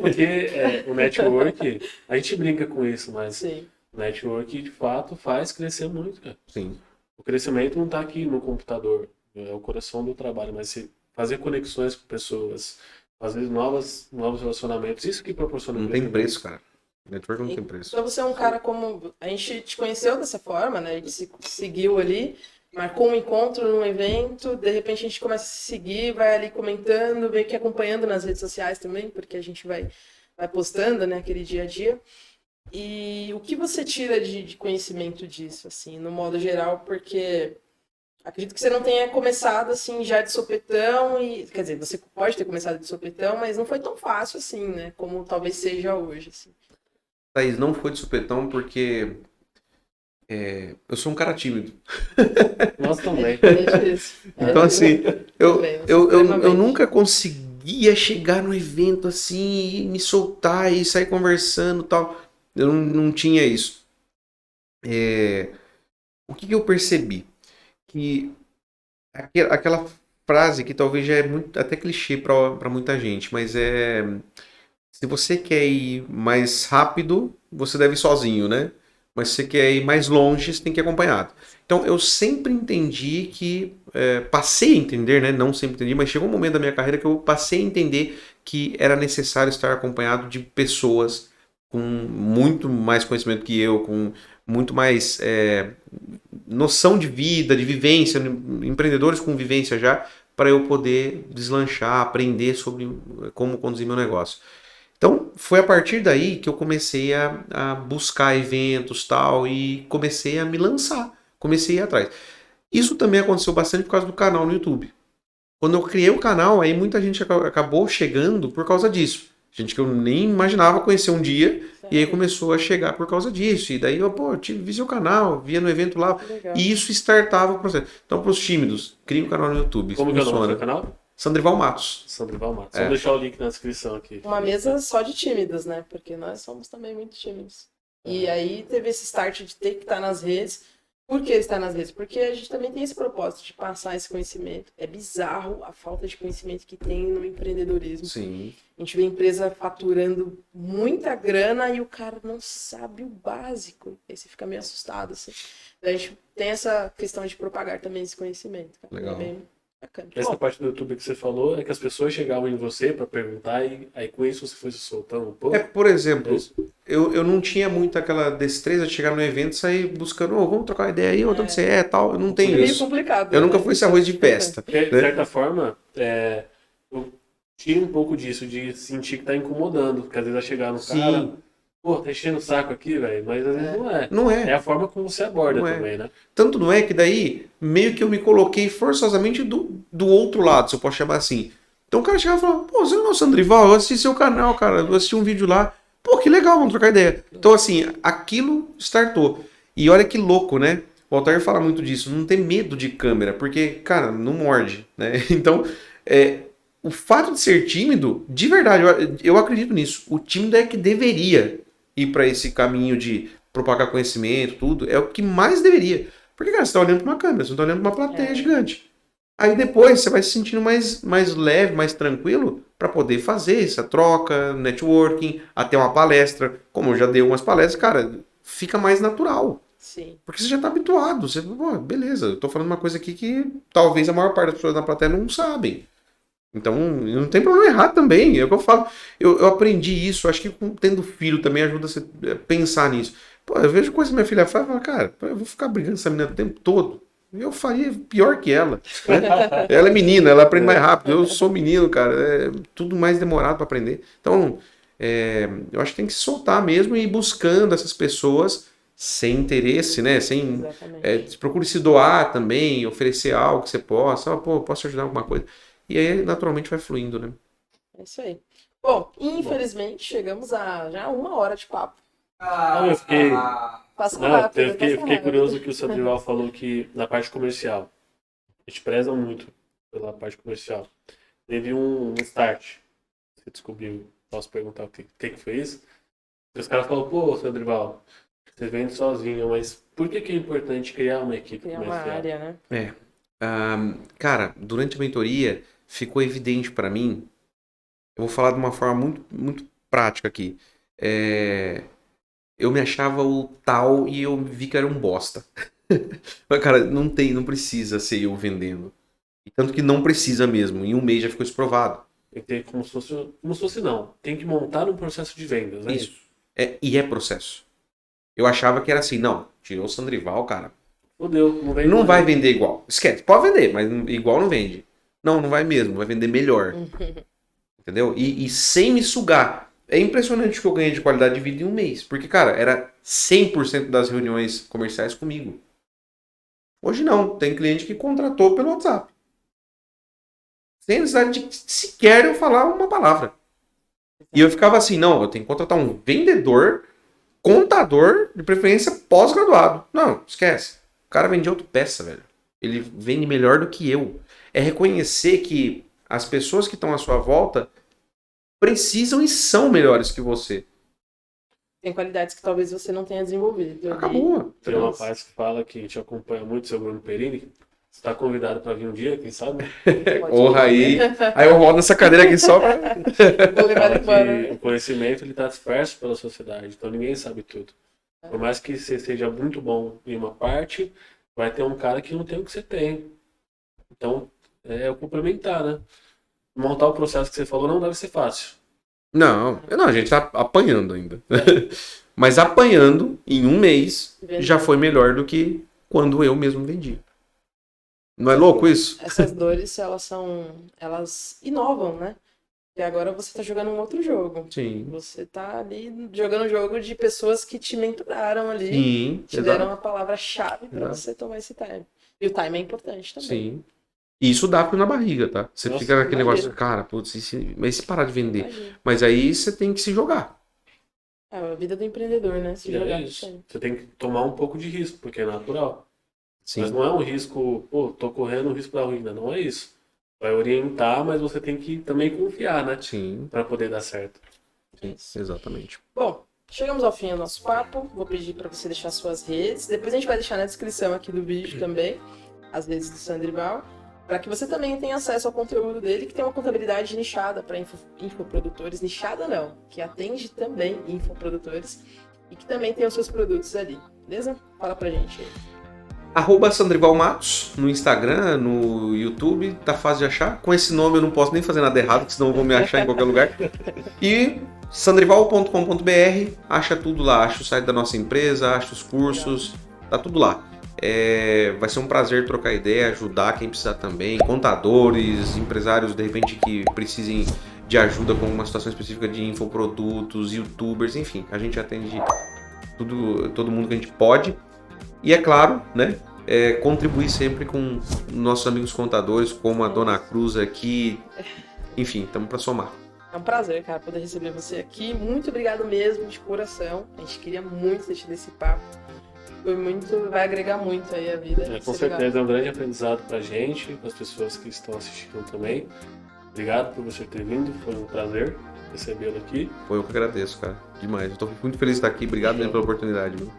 Porque o network, a gente brinca com isso, mas Sim. o network de fato faz crescer muito, cara. Sim. O crescimento não está aqui no computador, é o coração do trabalho, mas se fazer conexões com pessoas, fazer novos relacionamentos, isso que proporciona Não tem preço, cara. Network não tem preço. Então você é um cara como... A gente te conheceu dessa forma, né? A gente se seguiu ali, marcou um encontro num evento, de repente a gente começa a se seguir, vai ali comentando, meio que acompanhando nas redes sociais também, porque a gente vai postando, né? Aquele dia a dia. E o que você tira de conhecimento disso, assim, no modo geral? Porque acredito que você não tenha começado, assim, já de sopetão, quer dizer, você pode ter começado de sopetão, mas não foi tão fácil, assim, né? Como talvez seja hoje, assim. Thaís, não foi de supetão porque eu sou um cara tímido. Nós também. Então, assim, eu nunca conseguia chegar no evento assim e me soltar e sair conversando e tal. Eu não tinha isso. O que eu percebi? Que aquela frase que talvez já é muito, até clichê para muita gente, mas se você quer ir mais rápido, você deve ir sozinho, né? Mas se você quer ir mais longe, você tem que ir acompanhado. Então, eu sempre entendi que... passei a entender, né? Não sempre entendi, mas chegou um momento da minha carreira que eu passei a entender que era necessário estar acompanhado de pessoas com muito mais conhecimento que eu, com muito mais noção de vida, de vivência, empreendedores com vivência já, para eu poder deslanchar, aprender sobre como conduzir meu negócio. Então, foi a partir daí que eu comecei a buscar eventos tal, e comecei a me lançar, comecei a ir atrás. Isso também aconteceu bastante por causa do canal no YouTube. Quando eu criei o canal, aí muita gente acabou chegando por causa disso. Gente que eu nem imaginava conhecer um dia, e aí começou a chegar por causa disso. E daí eu, vi seu canal, via no evento lá, e isso startava o processo. Então, para os tímidos, crie um canal no YouTube. Como que é o nome do seu canal? Sandrival Matos. Sandrival Matos. É. Vou deixar o link na descrição aqui. Uma mesa só de tímidos, né? Porque nós somos também muito tímidos. E aí teve esse start de ter que estar nas redes. Por que estar nas redes? Porque a gente também tem esse propósito de passar esse conhecimento. É bizarro a falta de conhecimento que tem no empreendedorismo. Sim. A gente vê a empresa faturando muita grana e o cara não sabe o básico. Aí você fica meio assustado, assim. Daí a gente tem essa questão de propagar também esse conhecimento. Cara. Legal. É bem bacana. Essa Bom, parte do YouTube que você falou é que as pessoas chegavam em você pra perguntar e aí com isso você foi se soltando um pouco. Por exemplo, Isso. eu não tinha muito aquela destreza de chegar no evento e sair buscando, vamos trocar uma ideia aí, onde você é tal. Eu não é tenho meio isso. complicado. Eu nunca né? fui esse arroz de festa. Porque, de né? certa forma, eu tinha um pouco disso, de sentir que tá incomodando. Porque às vezes vai chegar no Sim. cara, pô, tá enchendo o saco aqui, velho. Mas às vezes não é. Não é. É a forma como você aborda Não é. também, né? Tanto não é que daí, meio que eu me coloquei forçosamente do outro lado, se eu posso chamar assim. Então o cara chegava e falava, pô, você não é o Sandrival? Eu assisti seu canal, cara, eu assisti um vídeo lá. Pô, que legal, vamos trocar ideia. Então assim, aquilo startou. E olha que louco, né? O Altair fala muito disso, não ter medo de câmera, porque, cara, não morde, né? Então, o fato de ser tímido, de verdade, eu acredito nisso. O tímido é que deveria ir para esse caminho de propagar conhecimento, tudo. É o que mais deveria. Porque, cara, você tá olhando para uma câmera, você não tá olhando para uma plateia gigante. Aí depois você vai se sentindo mais leve, mais tranquilo para poder fazer essa troca, networking, até uma palestra. Como eu já dei umas palestras, cara, fica mais natural. Sim. Porque você já tá habituado. Você, pô, beleza, eu tô falando uma coisa aqui que talvez a maior parte das pessoas da plateia não sabem. Então, não tem problema errar também. É o que eu falo. Eu aprendi isso. Acho que tendo filho também ajuda você a pensar nisso. Pô, eu vejo coisas que minha filha faz e falo, cara, eu vou ficar brigando com essa menina o tempo todo. Eu faria pior que ela. Né? Ela é menina, ela aprende mais rápido. Eu sou menino, cara. É tudo mais demorado para aprender. Então, eu acho que tem que se soltar mesmo e ir buscando essas pessoas sem interesse, né? Exatamente. Procure se doar também, oferecer algo que você possa. Pô, posso te ajudar em alguma coisa? E aí, naturalmente, vai fluindo, né? É isso aí. Bom, infelizmente, chegamos a já 1 hora de papo. Eu fiquei, Passa não, rápido. eu fiquei passa rápido. curioso que o Sandrival falou que na parte comercial, a gente preza muito pela parte comercial. Teve um start. Você descobriu, posso perguntar o que foi isso? E os caras falaram, pô, Sandrival, você vende sozinho, mas por que é importante criar uma equipe Criar uma comercial? área, né? Cara, durante a mentoria, ficou evidente para mim, eu vou falar de uma forma muito, muito prática aqui. Eu me achava o tal e eu vi que era um bosta. Mas, cara, não precisa ser eu vendendo. E tanto que não precisa mesmo. Em um mês já ficou isso provado. Tem que ter como se fosse não. Tem que montar um processo de vendas, né? Isso. E é processo. Eu achava que era assim, não, tirou o Sandrival, cara. Fudeu, não vende Não mais. vai vender igual. Esquece, pode vender, mas igual não vende. Não vai mesmo, vai vender melhor. Entendeu? E sem me sugar. É impressionante o que eu ganhei de qualidade de vida em um mês. Porque, cara, era 100% das reuniões comerciais comigo. Hoje não. Tem cliente que contratou pelo WhatsApp. Sem necessidade de sequer eu falar uma palavra. E eu ficava assim, não, eu tenho que contratar um vendedor, contador, de preferência pós-graduado. Não, esquece. O cara vende autopeça, velho. Ele vende melhor do que eu. É reconhecer que as pessoas que estão à sua volta precisam e são melhores que você. Tem qualidades que talvez você não tenha desenvolvido. Acabou. Tem uma parte que fala que a gente acompanha muito o seu Bruno Perini. Você está convidado para vir um dia, quem sabe? Porra, aí eu rodo nessa cadeira aqui só pra... Vou levar ele Fala embora. que o conhecimento está disperso pela sociedade, então ninguém sabe tudo. Por mais que você seja muito bom em uma parte, vai ter um cara que não tem o que você tem. Então, é o complementar, né? Montar o processo que você falou não deve ser fácil. Não, a gente tá apanhando ainda. Mas apanhando, em um mês, já foi melhor do que quando eu mesmo vendi. Não é louco isso? Essas dores, elas inovam, né? E agora você tá jogando um outro jogo. Sim. Você tá ali jogando um jogo de pessoas que te menturaram ali. Sim, Te deram uma palavra-chave pra Exato. você tomar esse time. E o time é importante também. Sim. E isso dá frio na barriga, tá? Você Nossa, fica naquele imagina. negócio, cara, putz, mas se parar de vender? Imagina. Mas aí você tem que se jogar. É a vida do empreendedor, né? Se E jogar é no isso. sangue. Você tem que tomar um pouco de risco, porque é natural. Sim. Mas não é um risco, pô, tô correndo o risco da ruína. Não é isso. vai orientar, mas você tem que também confiar, né? Sim, Para poder dar certo. sim, exatamente. Bom, chegamos ao fim do nosso papo. Vou pedir para você deixar suas redes. Depois a gente vai deixar na descrição aqui do vídeo também as redes do Sandrival, para que você também tenha acesso ao conteúdo dele, que tem uma contabilidade nichada para infoprodutores. Nichada não, que atende também infoprodutores e que também tem os seus produtos ali. Beleza? Fala pra gente aí. @Sandrival Matos no Instagram, no YouTube, tá fácil de achar. Com esse nome eu não posso nem fazer nada errado, porque senão vão me achar em qualquer lugar. E sandrival.com.br, acha tudo lá, acha o site da nossa empresa, acha os cursos, tá tudo lá. Vai ser um prazer trocar ideia, ajudar quem precisar também, contadores, empresários de repente que precisem de ajuda com uma situação específica de infoprodutos, youtubers, enfim, a gente atende todo mundo que a gente pode. E é claro, né, contribuir sempre com nossos amigos contadores, como a Dona Cruz aqui. Enfim, estamos para somar. É um prazer, cara, poder receber você aqui. Muito obrigado mesmo, de coração. A gente queria muito ter tido esse papo. Vai agregar muito aí a vida. Com certeza é um grande aprendizado pra gente, para as pessoas que estão assistindo também. Obrigado por você ter vindo, foi um prazer recebê-lo aqui. Foi eu que agradeço, cara, demais. Eu tô muito feliz de estar aqui, obrigado mesmo pela oportunidade, viu?